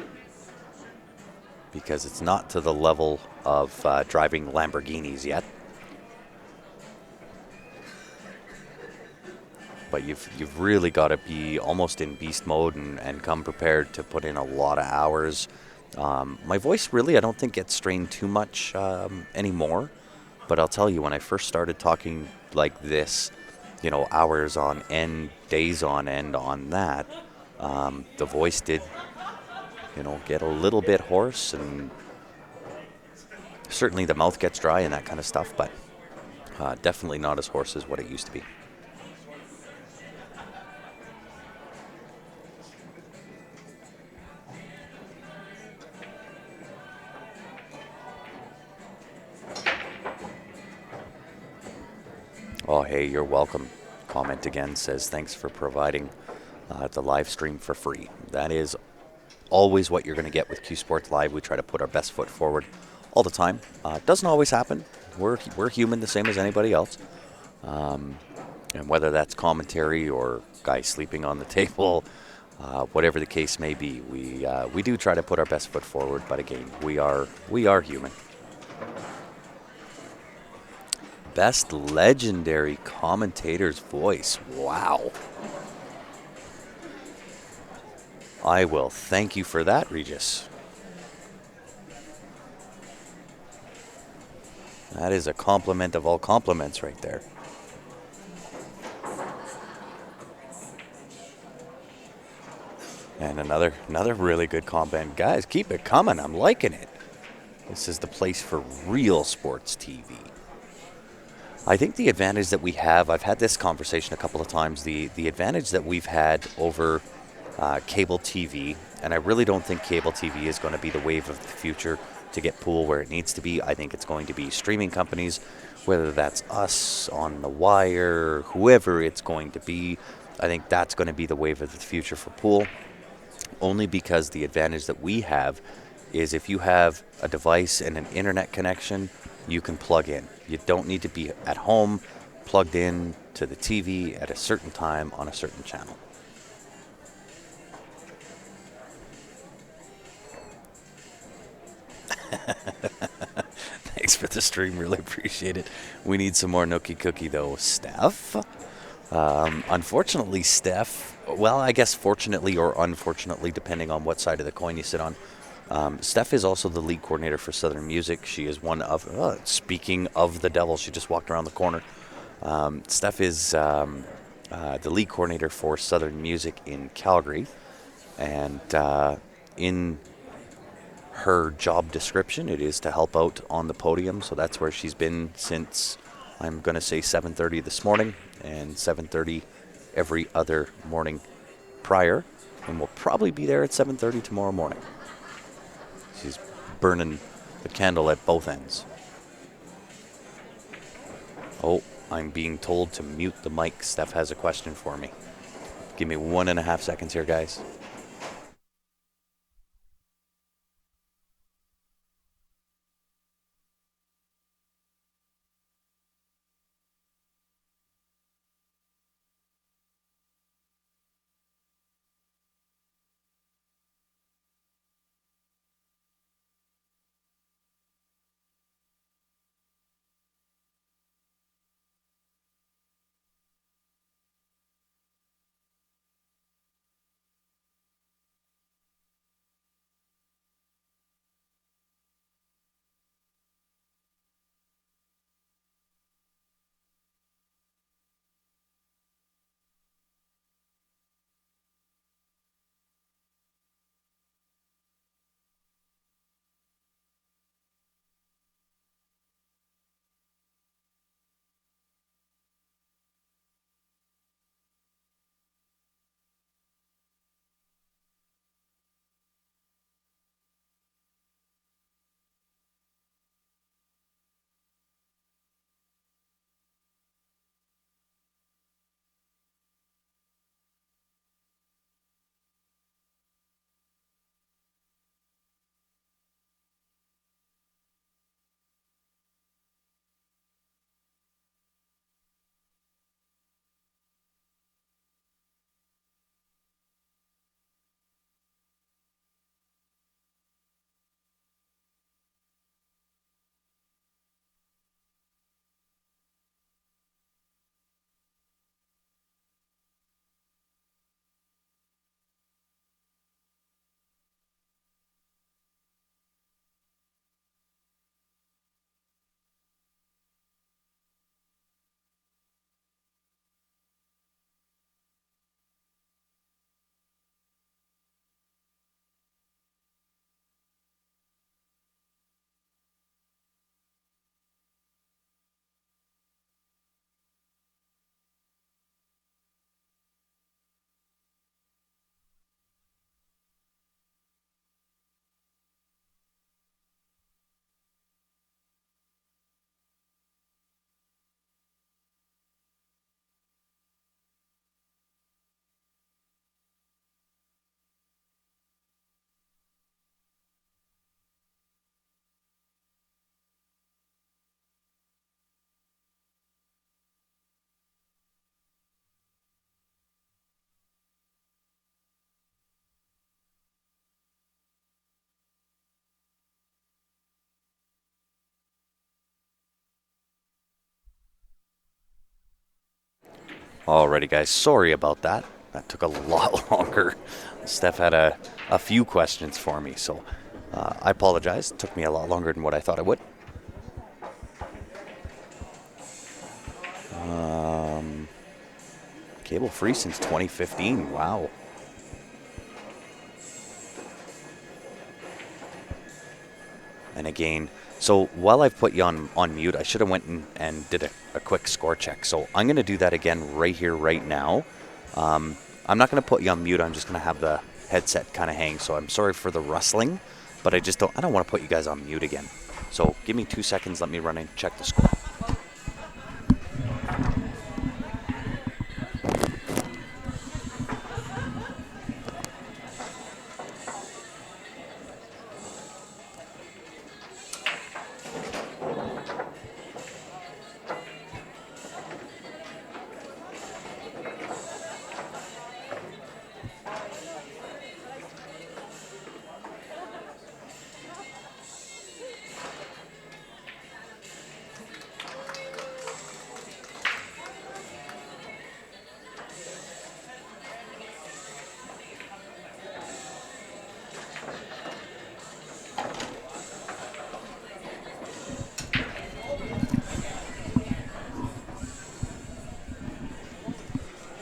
because it's not to the level of driving Lamborghinis yet. But you've really got to be almost in beast mode and come prepared to put in a lot of hours. My voice really, I don't think, gets strained too much anymore. But I'll tell you, when I first started talking like this, hours on end, days on end on that, the voice did, get a little bit hoarse, and certainly the mouth gets dry and that kind of stuff, but definitely not as hoarse as what it used to be. Oh, hey, you're welcome. Comment again says, thanks for providing the live stream for free. That is always what you're going to get with Q Sports Live. We try to put our best foot forward all the time. It doesn't always happen. We're human, the same as anybody else. And whether that's commentary or guys sleeping on the table, whatever the case may be, we do try to put our best foot forward. But again, we are human. Best legendary commentator's voice. Wow. I will thank you for that, Regis. That is a compliment of all compliments right there. And another really good compliment. Guys, keep it coming. I'm liking it. This is the place for real sports TV. I think the advantage that we have, I've had this conversation a couple of times, the advantage that we've had over cable TV, and I really don't think cable TV is going to be the wave of the future to get pool where it needs to be. I think it's going to be streaming companies, whether that's us, on the wire, whoever it's going to be. I think that's going to be the wave of the future for pool, only because the advantage that we have is if you have a device and an internet connection, you can plug in. You don't need to be at home plugged in to the TV at a certain time on a certain channel. Thanks for the stream, really appreciate it. We need some more Nookie Cookie though, Steph. Unfortunately, Steph, well, I guess fortunately or unfortunately, depending on what side of the coin you sit on, Steph is also the lead coordinator for Southern Music. She is one of, speaking of the devil, she just walked around the corner. Steph is the lead coordinator for Southern Music in Calgary. And in her job description, it is to help out on the podium. So that's where she's been since, I'm going to say 7:30 this morning and 7:30 every other morning prior. And we'll probably be there at 7:30 tomorrow morning. She's burning the candle at both ends. Oh, I'm being told to mute the mic. Steph has a question for me. Give me 1.5 seconds here, guys. Alrighty, guys. Sorry about that. That took a lot longer. Steph had a few questions for me, so I apologize. It took me a lot longer than what I thought it would. Cable free since 2015. Wow. And again, so while I've put you on mute, I should have went and did a quick score check. So I'm going to do that again right here, right now. I'm not going to put you on mute. I'm just going to have the headset kind of hang. So I'm sorry for the rustling, but I don't want to put you guys on mute again. So give me 2 seconds. Let me run and check the score.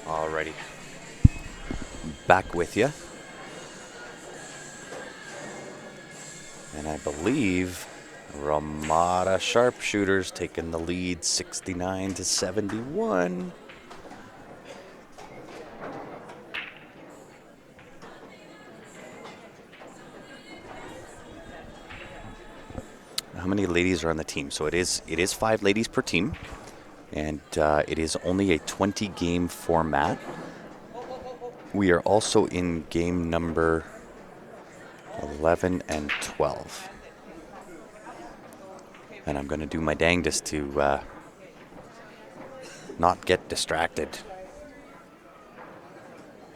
Alrighty. Back with you. And I believe Ramada Sharpshooters taking the lead 69-71. How many ladies are on the team? So it is 5 ladies per team. And it is only a 20-game format. We are also in game number 11 and 12. And I'm going to do my dangest to not get distracted.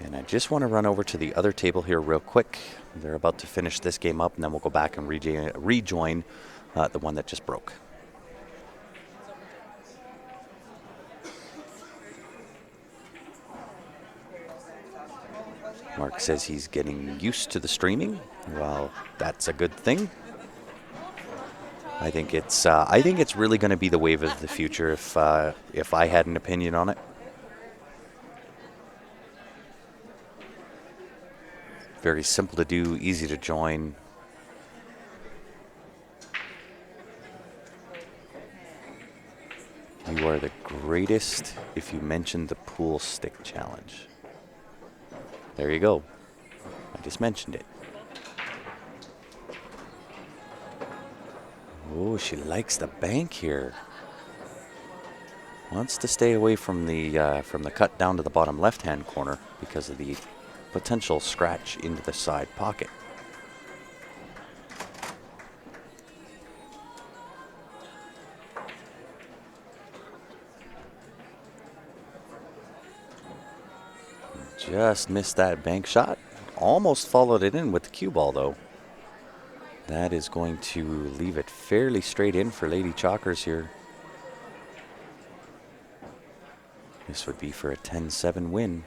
And I just want to run over to the other table here real quick. They're about to finish this game up, and then we'll go back and rejoin the one that just broke. Mark says he's getting used to the streaming. Well, that's a good thing. I think it's really going to be the wave of the future if I had an opinion on it. Very simple to do, easy to join. You are the greatest if you mention the pool stick challenge. There you go. I just mentioned it. Oh, she likes the bank here. Wants to stay away from the cut down to the bottom left-hand corner because of the potential scratch into the side pocket. Just missed that bank shot. Almost followed it in with the cue ball, though. That is going to leave it fairly straight in for Lady Chalkers here. This would be for a 10-7 win.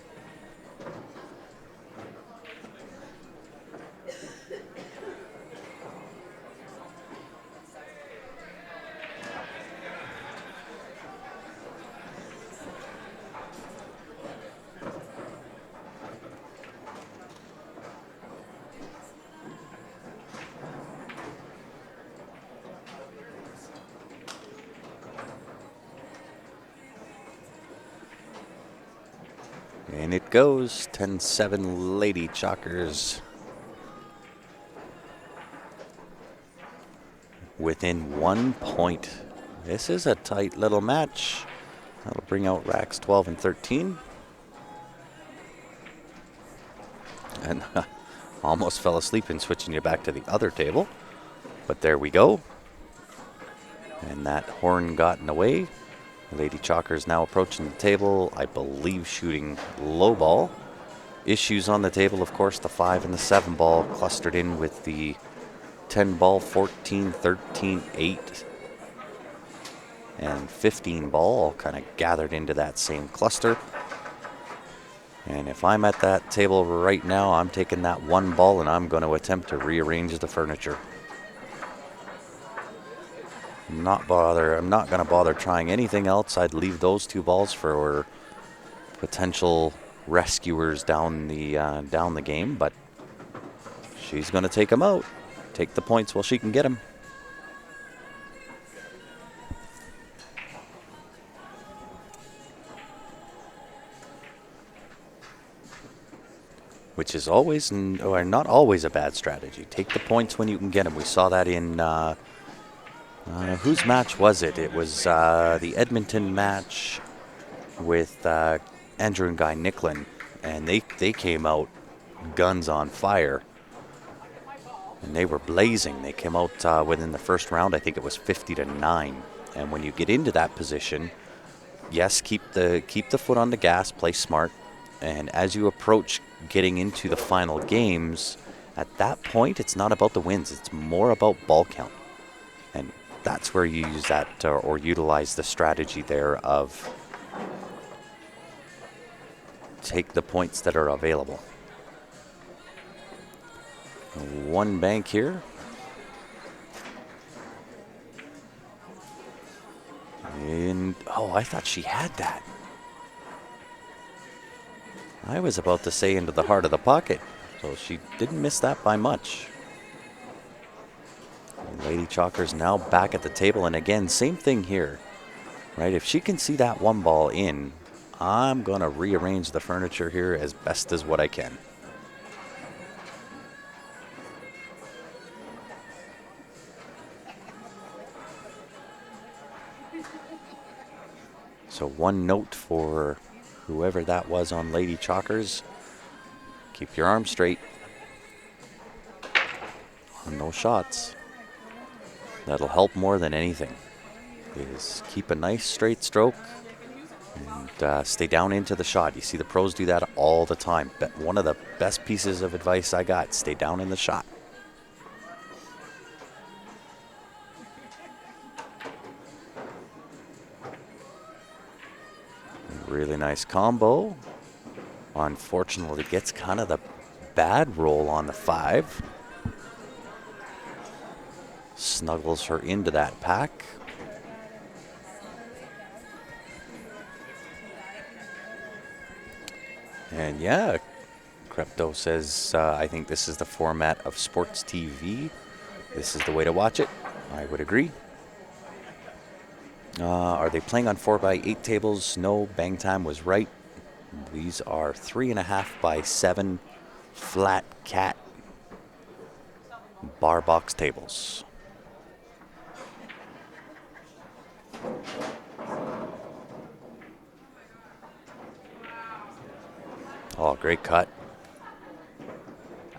And it goes 10-7 Lady Chalkers. Within 1 point. This is a tight little match. That'll bring out racks 12 and 13. And almost fell asleep in switching you back to the other table. But there we go. And that horn got in the way. Lady Chalkers now approaching the table, I believe shooting low ball. Issues on the table, of course, the 5 and the 7 ball clustered in with the 10 ball, 14, 13, 8, and 15 ball all kind of gathered into that same cluster. And if I'm at that table right now, I'm taking that one ball and I'm going to attempt to rearrange the furniture. I'm not going to bother trying anything else. I'd leave those two balls for potential rescuers down the game, but she's going to take them out. Take the points while she can get them. Which is always, or not always, a bad strategy. Take the points when you can get them. We saw that in, whose match was it? It was the Edmonton match with Andrew and Guy Nicklin, and they came out guns on fire. And they were blazing. They came out within the first round, I think it was 50-9. And when you get into that position, yes, keep the foot on the gas, play smart. And as you approach getting into the final games, at that point, it's not about the wins. It's more about ball count. And that's where you use that or utilize the strategy there of take the points that are available. One bank here. And, oh, I thought she had that. I was about to say into the heart of the pocket, so she didn't miss that by much. And Lady Chalker's now back at the table, and again, same thing here, right? If she can see that one ball in, I'm going to rearrange the furniture here as best as what I can. So one note for whoever that was on Lady Chalkers, keep your arms straight. No shots. That'll help more than anything. Is keep a nice straight stroke and stay down into the shot. You see the pros do that all the time. But one of the best pieces of advice I got, stay down in the shot. Really nice combo. Unfortunately, gets kind of the bad roll on the 5. Snuggles her into that pack. And yeah, Krepto says, I think this is the format of sports TV. This is the way to watch it. I would agree. Are they playing on 4x8 tables? No, Bang Time was right. These are 3.5x7 flat cat bar box tables. Oh, great cut.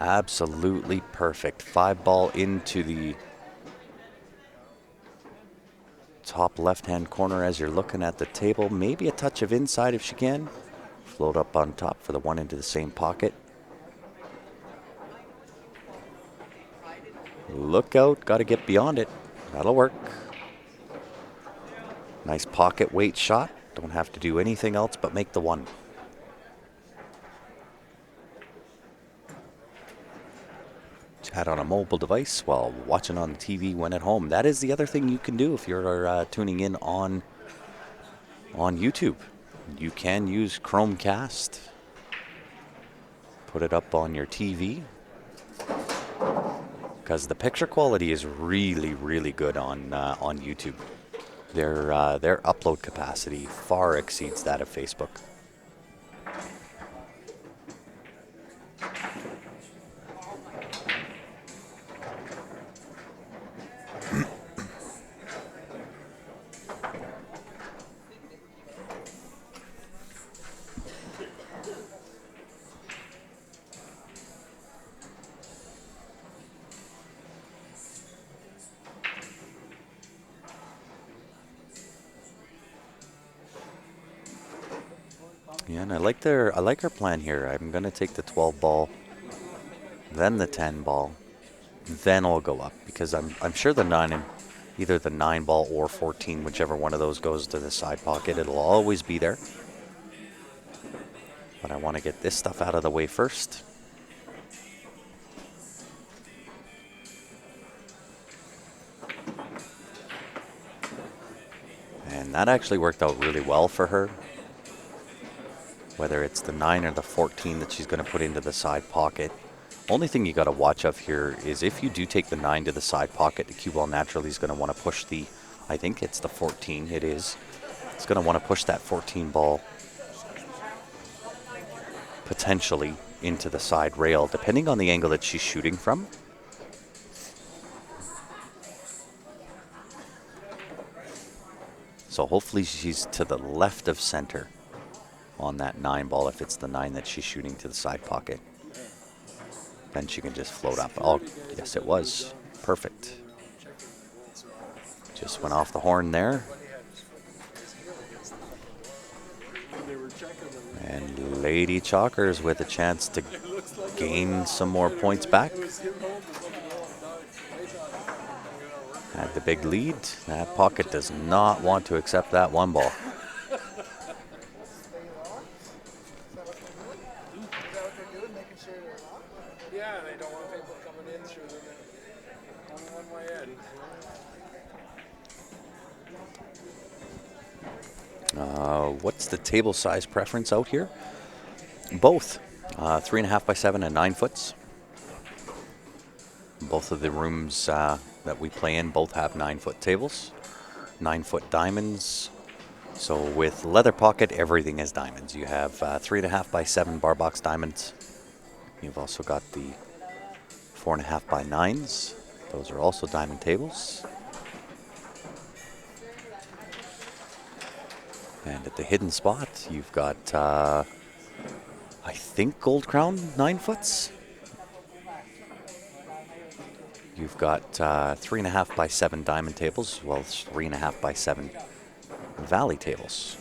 Absolutely perfect. 5-ball into the top left-hand corner as you're looking at the table. Maybe a touch of inside if she can. Float up on top for the one into the same pocket. Look out. Got to get beyond it. That'll work. Nice pocket weight shot. Don't have to do anything else but make the one. Chat on a mobile device while watching on the TV when at home. That is the other thing you can do if you're tuning in on YouTube. You can use Chromecast. Put it up on your TV. Because the picture quality is really, really good on YouTube. Their upload capacity far exceeds that of Facebook. Yeah, and I like her plan here. I'm gonna take the 12 ball, then the 10 ball, then I'll go up because I'm sure either the 9 ball or 14, whichever one of those goes to the side pocket, it'll always be there. But I want to get this stuff out of the way first. And that actually worked out really well for her. Whether it's the 9 or the 14 that she's going to put into the side pocket. Only thing you got to watch of here is if you do take the 9 to the side pocket, the cue ball naturally is going to want to push the, I think it's the 14, it is. It's going to want to push that 14 ball potentially into the side rail, depending on the angle that she's shooting from. So hopefully she's to the left of center on that 9 ball if it's the 9 that she's shooting to the side pocket. Then she can just float up. Oh, yes, it was. Perfect. Just went off the horn there. And Lady Chalkers with a chance to gain some more points back. Had the big lead. That pocket does not want to accept that 1 ball. Yeah, they don't want people coming in through them. Only one way in. What's the table size preference out here? Both. 3.5 by 7 and 9 foots. Both of the rooms that we play in both have 9-foot tables. 9-foot diamonds. So with leather pocket, everything is diamonds. You have 3.5 by 7 bar box diamonds. You've also got the 4.5 by 9s. Those are also diamond tables. And at the hidden spot, you've got, I think, Gold Crown 9-foots. You've got 3.5 by 7 diamond tables, as well as 3.5 by 7 valley tables.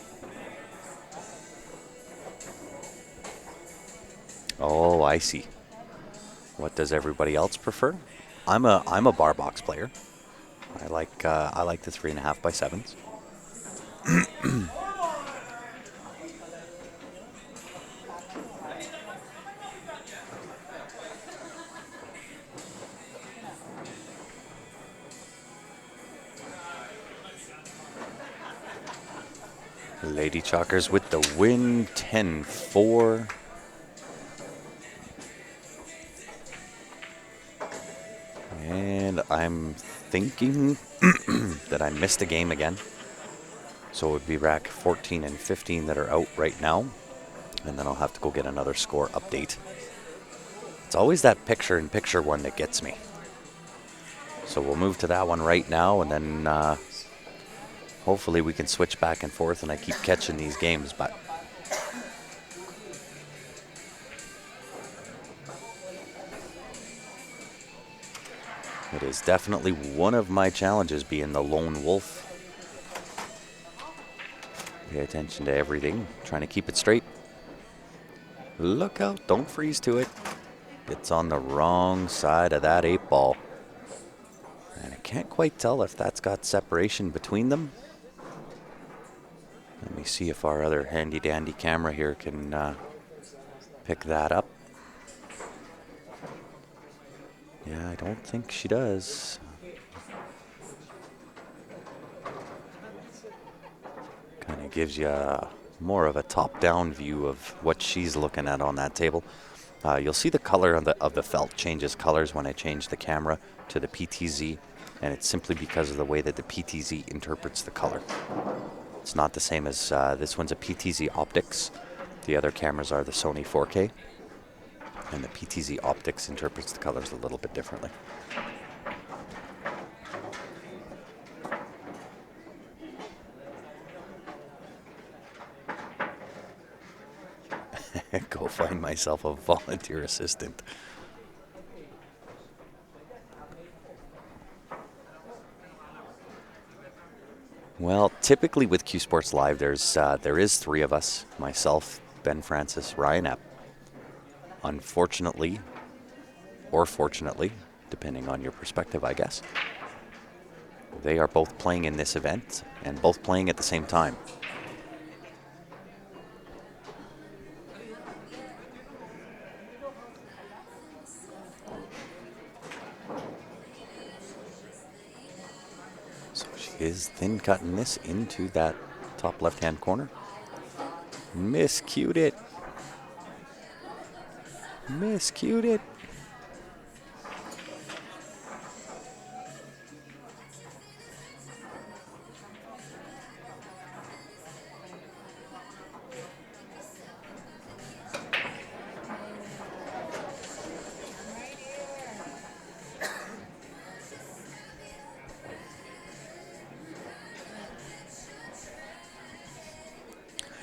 Oh, I see. What does everybody else prefer? I'm a bar box player. I like the 3.5 by 7s. Lady Chalkers with the win, 10-4. And I'm thinking that I missed a game again. So it would be rack 14 and 15 that are out right now. And then I'll have to go get another score update. It's always that picture-in-picture one that gets me. So we'll move to that one right now, and then hopefully we can switch back and forth and I keep catching these games. But it is definitely one of my challenges, being the lone wolf. Pay attention to everything, trying to keep it straight. Look out, don't freeze to it. It's on the wrong side of that 8 ball. And I can't quite tell if that's got separation between them. Let me see if our other handy dandy camera here can pick that up. Yeah, I don't think she does. Kind of gives you more of a top-down view of what she's looking at on that table. You'll see the color of the felt changes colors when I change the camera to the PTZ, and it's simply because of the way that the PTZ interprets the color. It's not the same as this one's a PTZ Optics. The other cameras are the Sony 4K. And the PTZ Optics interprets the colors a little bit differently. Go find myself a volunteer assistant. Well, typically with Q Sports Live, there is 3 of us: myself, Ben Francis, Ryan Epp. Unfortunately, or fortunately, depending on your perspective, I guess, they are both playing in this event and both playing at the same time. is thin cutting this into that top left-hand corner. Miscued it. Miscued it.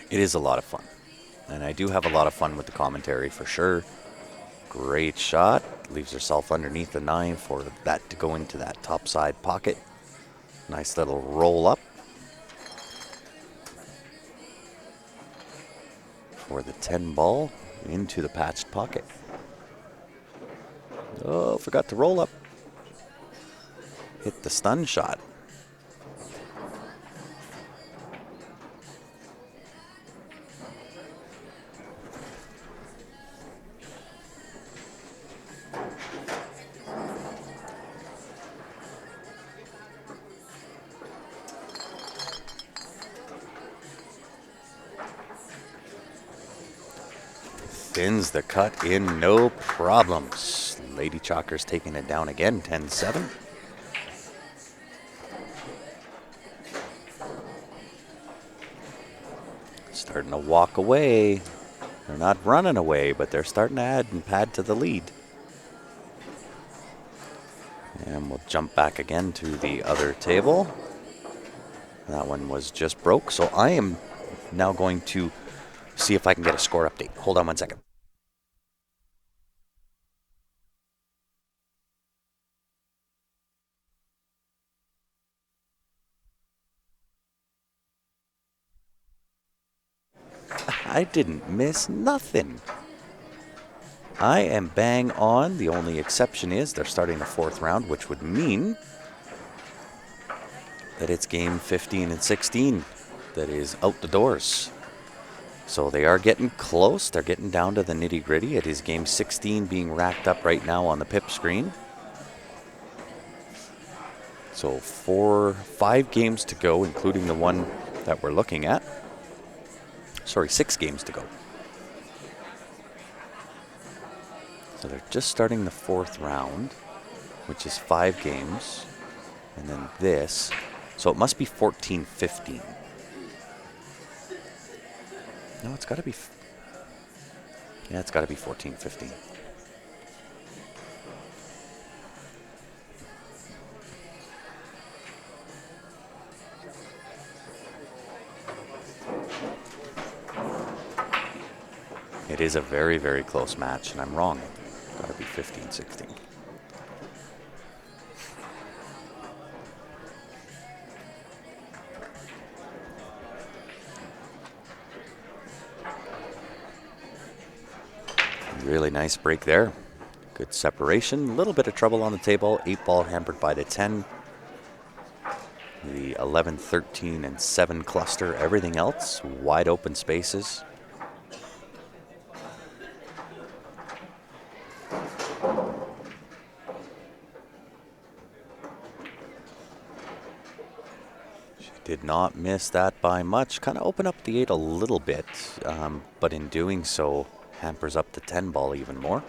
It is a lot of fun. And I do have a lot of fun with the commentary for sure. Great shot. Leaves herself underneath the 9 for that to go into that top side pocket. Nice little roll up for the 10 ball into the patched pocket. Oh, forgot to roll up. Hit the stun shot. Thins the cut in, no problems. Lady Chalker's taking it down again, 10-7. Starting to walk away. They're not running away, but they're starting to add and pad to the lead. And we'll jump back again to the other table. That one was just broke, so I am now going to see if I can get a score update. Hold on 1 second. I didn't miss nothing. I am bang on. The only exception is they're starting the 4th round, which would mean that it's game 15 and 16 that is out the doors. So they are getting close. They're getting down to the nitty-gritty. It is game 16 being racked up right now on the pip screen. So 5 games to go, including the one that we're looking at. Sorry, 6 games to go. So they're just starting the 4th round, which is 5 games. And then this. So it must be 14-15. No, it's got to be. Yeah, it's got to be 14-15. It is a very, very close match, and I'm wrong. Got to be 15-16. Really nice break there. Good separation. A little bit of trouble on the table. 8 ball hampered by the 10. The 11, 13, and 7 cluster. Everything else, wide open spaces. She did not miss that by much. Kind of opened up the 8 a little bit, but in doing so, hampers up the 10 ball even more.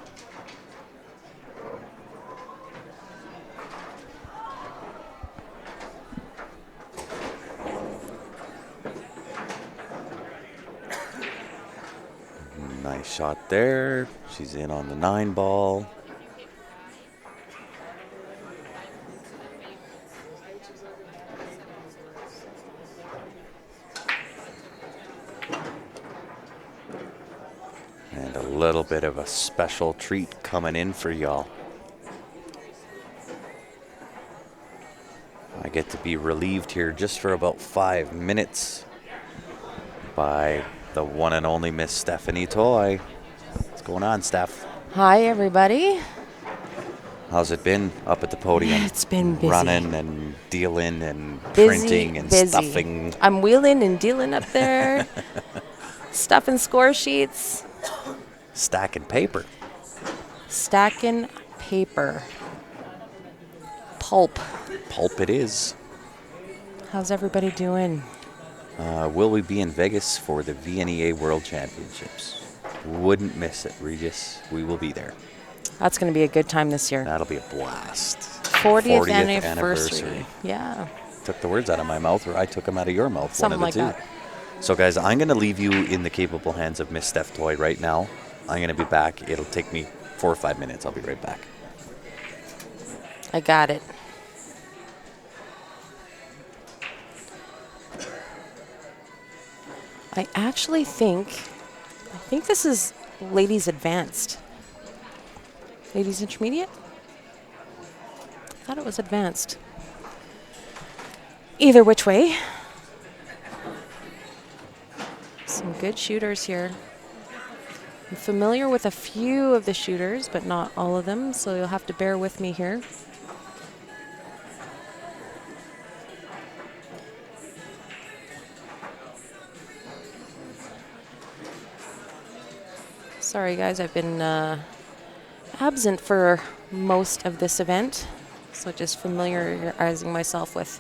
Nice shot there. She's in on the 9 ball. And a little bit of a special treat coming in for y'all. I get to be relieved here just for about 5 minutes by the one and only Miss Stephanie Toy. What's going on, Steph? Hi, everybody. How's it been up at the podium? It's been busy. Running and dealing and Busy, printing and busy. stuffing. I'm wheeling and dealing up there. Stuffing score sheets. Stacking paper. Stacking paper. Pulp. Pulp it is. How's everybody doing? Will we be in Vegas for the VNEA World Championships? Wouldn't miss it, Regis. We will be there. That's going to be a good time this year. That'll be a blast. 40th anniversary. Yeah. Took the words out of my mouth, or I took them out of your mouth. Something one of the like two. that. So, guys, I'm going to leave you in the capable hands of Miss Steph Toy right now. I'm going to be back. It'll take me 4 or 5 minutes. I'll be right back. I got it. I actually think this is ladies advanced. Ladies intermediate? I thought it was advanced. Either which way. Some good shooters here. I'm familiar with a few of the shooters, but not all of them, so you'll have to bear with me here. Sorry guys, I've been absent for most of this event, so just familiarizing myself with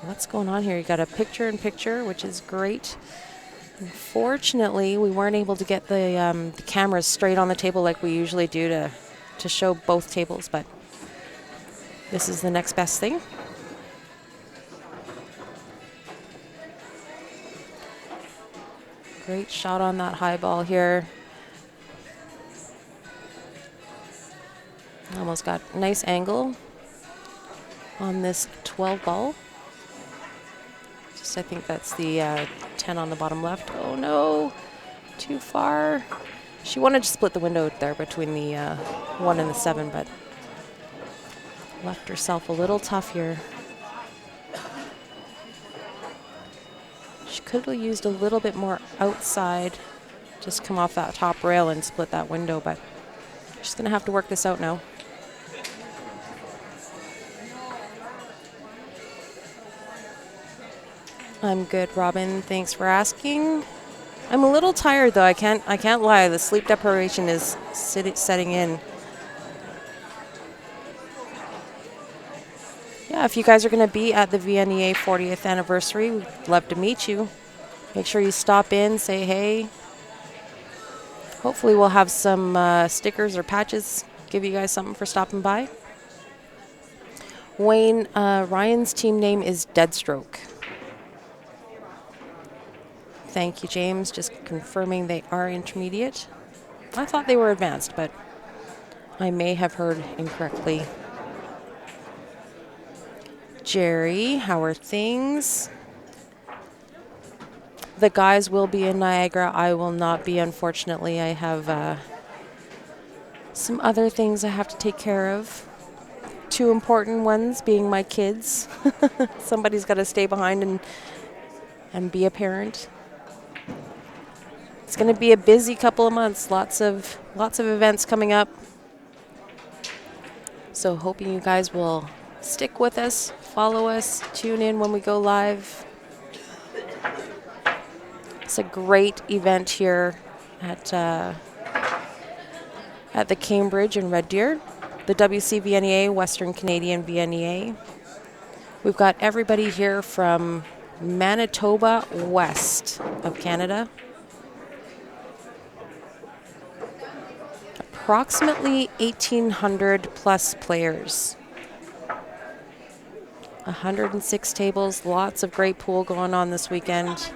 what's going on here. You got a picture-in-picture, which is great. Unfortunately, we weren't able to get the cameras straight on the table like we usually do to show both tables, but this is the next best thing. Great shot on that high ball here. Almost got a nice angle on this 12 ball. I think that's the 10 on the bottom left. Oh no, too far. She wanted to split the window there between the 1 and the 7, but left herself a little tough here. She could have used a little bit more outside, just come off that top rail and split that window, but she's gonna have to work this out now. I'm good, Robin. Thanks for asking. I'm a little tired though. I can't lie. The sleep deprivation is setting in. Yeah, if you guys are going to be at the VNEA 40th anniversary, we'd love to meet you. Make sure you stop in, say hey. Hopefully we'll have some stickers or patches, give you guys something for stopping by. Wayne, Ryan's team name is Deadstroke. Thank you, James. Just confirming they are intermediate. I thought they were advanced, but I may have heard incorrectly. Jerry, how are things? The guys will be in Niagara. I will not be, unfortunately. I have some other things I have to take care of. 2 important ones being my kids. Somebody's got to stay behind and be a parent. It's going to be a busy couple of months. Lots of events coming up. So hoping you guys will stick with us, follow us, tune in when we go live. It's a great event here at the Cambridge in Red Deer, the WCVNEA, Western Canadian VNEA. We've got everybody here from Manitoba, west of Canada. Approximately 1,800 plus players. 106 tables, lots of great pool going on this weekend.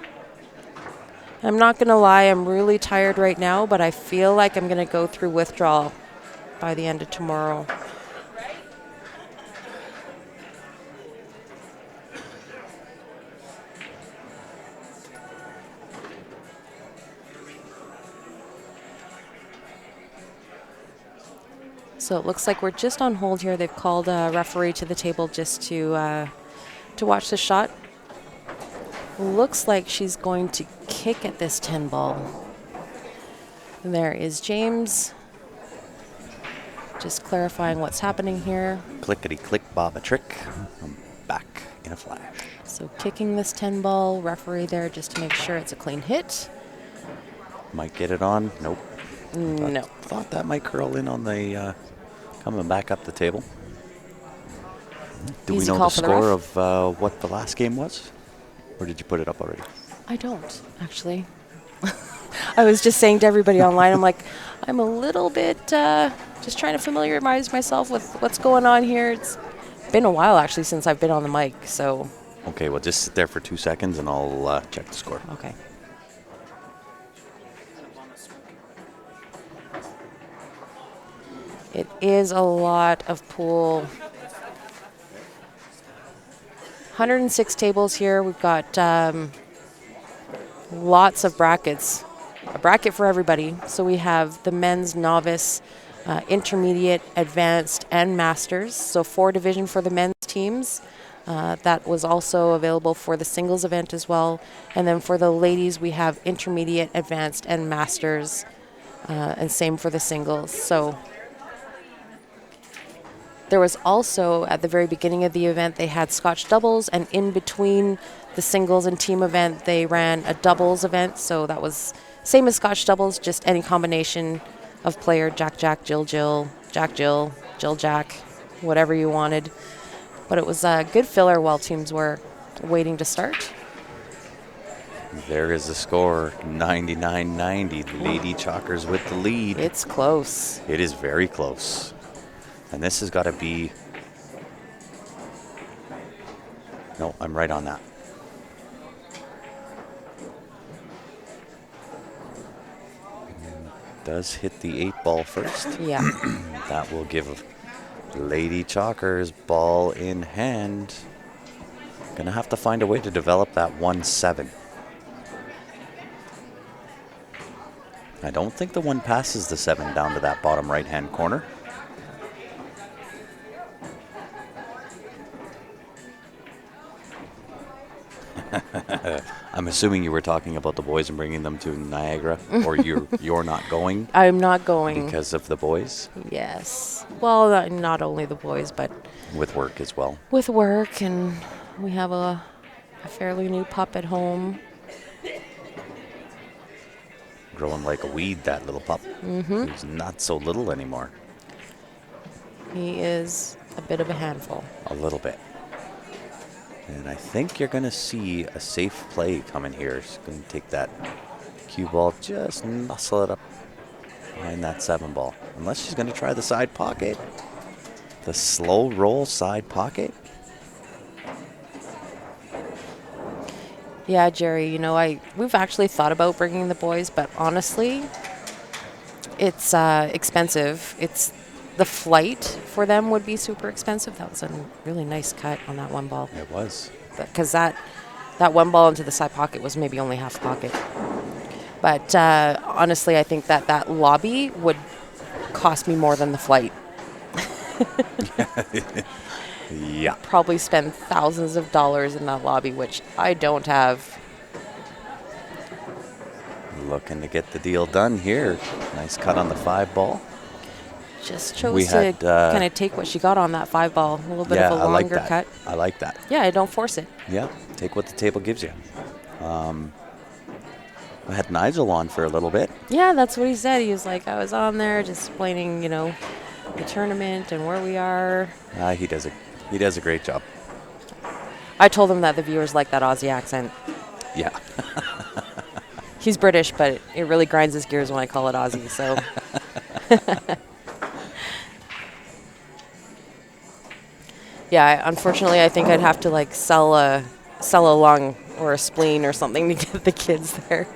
I'm not gonna lie, I'm really tired right now, but I feel like I'm gonna go through withdrawal by the end of tomorrow. So it looks like we're just on hold here. They've called a referee to the table just to watch the shot. Looks like she's going to kick at this 10 ball. And there is James. Just clarifying what's happening here. Clickety-click, bob a trick. I'm back in a flash. So kicking this 10 ball, referee there just to make sure it's a clean hit. Might get it on. Nope. No. Thought that might curl in on the coming back up the table. Do we Easy know call the for the score ref. of what the last game was? Or did you put it up already? I don't, actually. I was just saying to everybody online, I'm like, I'm a little bit just trying to familiarize myself with what's going on here. It's been a while, actually, since I've been on the mic, so. Okay, well, just sit there for 2 seconds and I'll check the score. Okay. It is a lot of pool. 106 tables here. We've got lots of brackets. A bracket for everybody. So we have the men's novice, intermediate, advanced, and masters. So 4 division for the men's teams. That was also available for the singles event as well. And then for the ladies, we have intermediate, advanced, and masters. And same for the singles. So there was also, at the very beginning of the event, they had Scotch doubles, and in between the singles and team event, they ran a doubles event. So that was same as Scotch doubles, just any combination of player, Jack, Jack, Jill, Jill, Jack, Jill, Jill, Jack, whatever you wanted. But it was a good filler while teams were waiting to start. There is the score, 99-90. Lady Chalkers with the lead. It's close. It is very close. And this has got to be... No, I'm right on that. Does hit the 8 ball first. Yeah. That will give Lady Chalkers ball in hand. Gonna have to find a way to develop that 1-7. I don't think the 1 passes the 7 down to that bottom right-hand corner. I'm assuming you were talking about the boys and bringing them to Niagara, or you're not going I'm not going. because of the boys, Yes. Well, not only the boys, but with work as well. with work, and we have a fairly new pup at home. Growing like a weed, that little pup. He's not so little anymore. He is a bit of a handful. A little bit. And I think you're going to see a safe play coming here. He's going to take that cue ball, just muscle it up behind that 7 ball. Unless she's going to try the side pocket. The slow roll side pocket. Yeah, Jerry, we've actually thought about bringing the boys, but honestly, it's expensive. It's the flight for them would be super expensive. That was a really nice cut on that 1 ball. It was. Because that 1 ball into the side pocket was maybe only half pocket. But honestly, I think that lobby would cost me more than the flight. Yeah. Probably spend thousands of dollars in that lobby, which I don't have. Looking to get the deal done here. Nice cut on the 5 ball. Just chose We to had, kind of take what she got on that 5 ball. A little bit Yeah, of a I like longer that. cut. I like that. Yeah, I don't force it. Yeah, take what the table gives you. I had Nigel on for a little bit. Yeah, that's what he said. He was like, I was on there just explaining, the tournament and where we are. He does a great job. I told him that the viewers like that Aussie accent. Yeah. He's British, but it really grinds his gears when I call it Aussie, so. Yeah, unfortunately, I think I'd have to sell a lung or a spleen or something to get the kids there.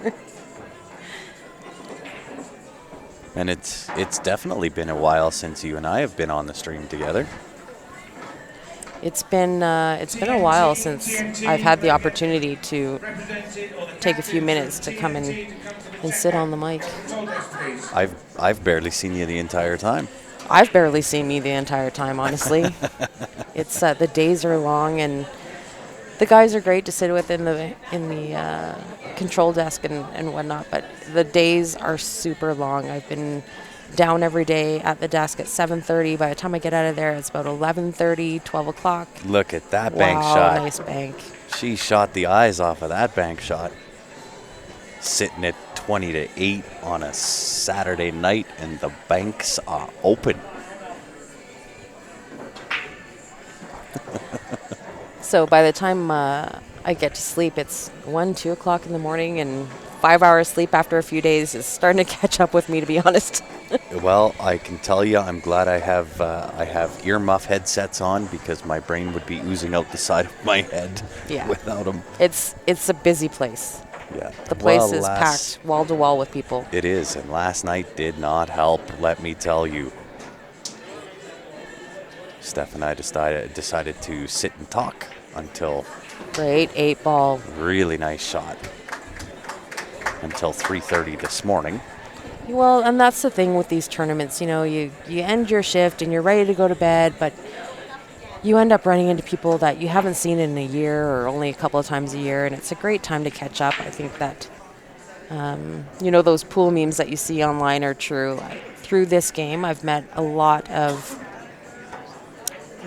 And it's definitely been a while since you and I have been on the stream together. It's been a while since I've had the opportunity to take a few minutes to come and sit on the mic. I've barely seen you the entire time. I've barely seen me the entire time, honestly. It's the days are long, and the guys are great to sit with in the control desk and whatnot. But the days are super long. I've been down every day at the desk at 7:30. By the time I get out of there, it's about 11:30, 12 o'clock. Look at that bank Wow, shot. nice bank. She shot the eyes off of that bank shot. Sitting at 20-8 on a Saturday night, and the banks are open. So by the time I get to sleep, it's 1, 2 o'clock in the morning, and 5 hours sleep after a few days is starting to catch up with me, to be honest. Well, I can tell you, I'm glad I have earmuff headsets on, because my brain would be oozing out the side of my head Yeah. without them. It's a busy place. Yeah. The place Well, is packed wall to wall with people. It is, and last night did not help, let me tell you. Steph and I decided to sit and talk until Great 8-ball. really nice shot until 3:30 this morning. Well, and that's the thing with these tournaments. You know, you end your shift and you're ready to go to bed, but you end up running into people that you haven't seen in a year or only a couple of times a year, and it's a great time to catch up. I think that, those pool memes that you see online are true. Through this game, I've met a lot of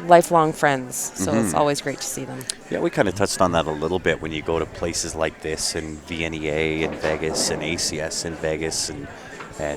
lifelong friends, so it's always great to see them. Yeah, we kind of touched on that a little bit when you go to places like this, in VNEA in Vegas and ACS in Vegas and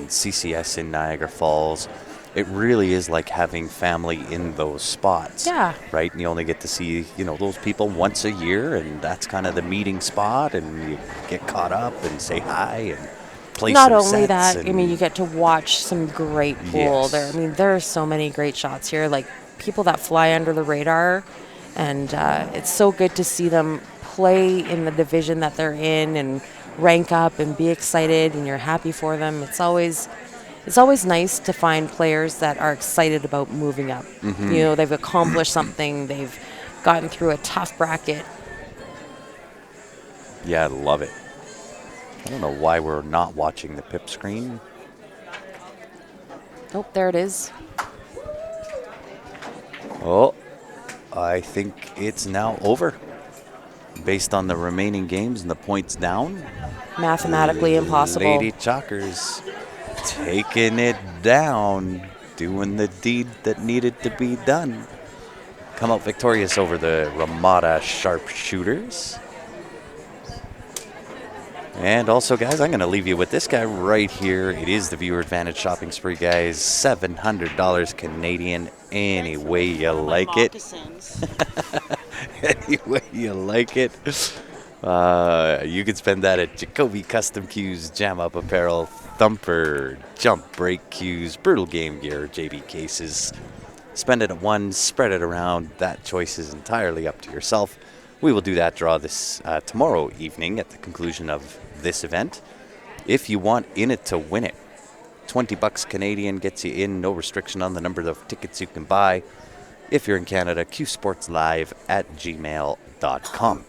CCS in Niagara Falls. It really is like having family in those spots. Yeah. Right? And you only get to see, those people once a year, and that's kind of the meeting spot, and you get caught up and say hi and play Not some only sets. that, you get to watch some great pool. Yes. There are so many great shots here, like people that fly under the radar, and it's so good to see them play in the division that they're in and rank up and be excited, and you're happy for them. It's always nice to find players that are excited about moving up. They've accomplished something. They've gotten through a tough bracket. Yeah, I love it. I don't know why we're not watching the pip screen. Oh, there it is. Oh, I think it's now over. Based on the remaining games and the points down, Mathematically impossible. Lady Chalkers taking it down, doing the deed that needed to be done. Come out victorious over the Ramada Sharpshooters. And also, guys, I'm going to leave you with this guy right here. It is the Viewer Advantage Shopping Spree, guys. $700 Canadian, any way you like it. Any way you like it. You can spend that at Jacoby Custom Cues, Jam Up Apparel, Thumper, Jump Break Cues, Brutal Game Gear, JB Cases. Spend it at one, spread it around. That choice is entirely up to yourself. We will do that draw this tomorrow evening at the conclusion of this event. If you want in it to win it, $20 Canadian gets you in. No restriction on the number of tickets you can buy. If you're in Canada, qsportslive@gmail.com.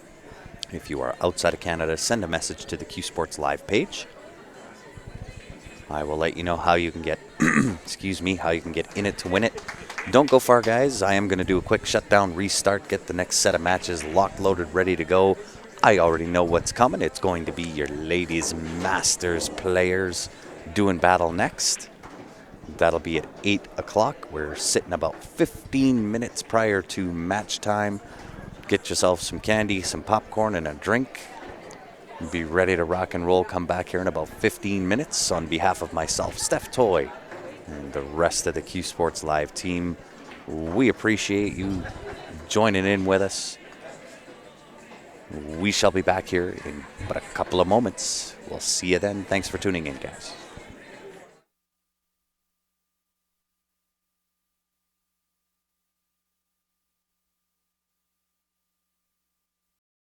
If you are outside of Canada, send a message to the Q Sports Live page. I will let you know how you can get, how you can get in it to win it. Don't go far, guys. I am going to do a quick shutdown, restart, get the next set of matches locked, loaded, ready to go. I already know what's coming. It's going to be your ladies' masters players doing battle next. That'll be at 8 o'clock. We're sitting about 15 minutes prior to match time. Get yourself some candy, some popcorn, and a drink. Be ready to rock and roll. Come back here in about 15 minutes. On behalf of myself, Steph Toy, and the rest of the Q Sports Live team, we appreciate you joining in with us. We shall be back here in but a couple of moments. We'll see you then. Thanks for tuning in, guys.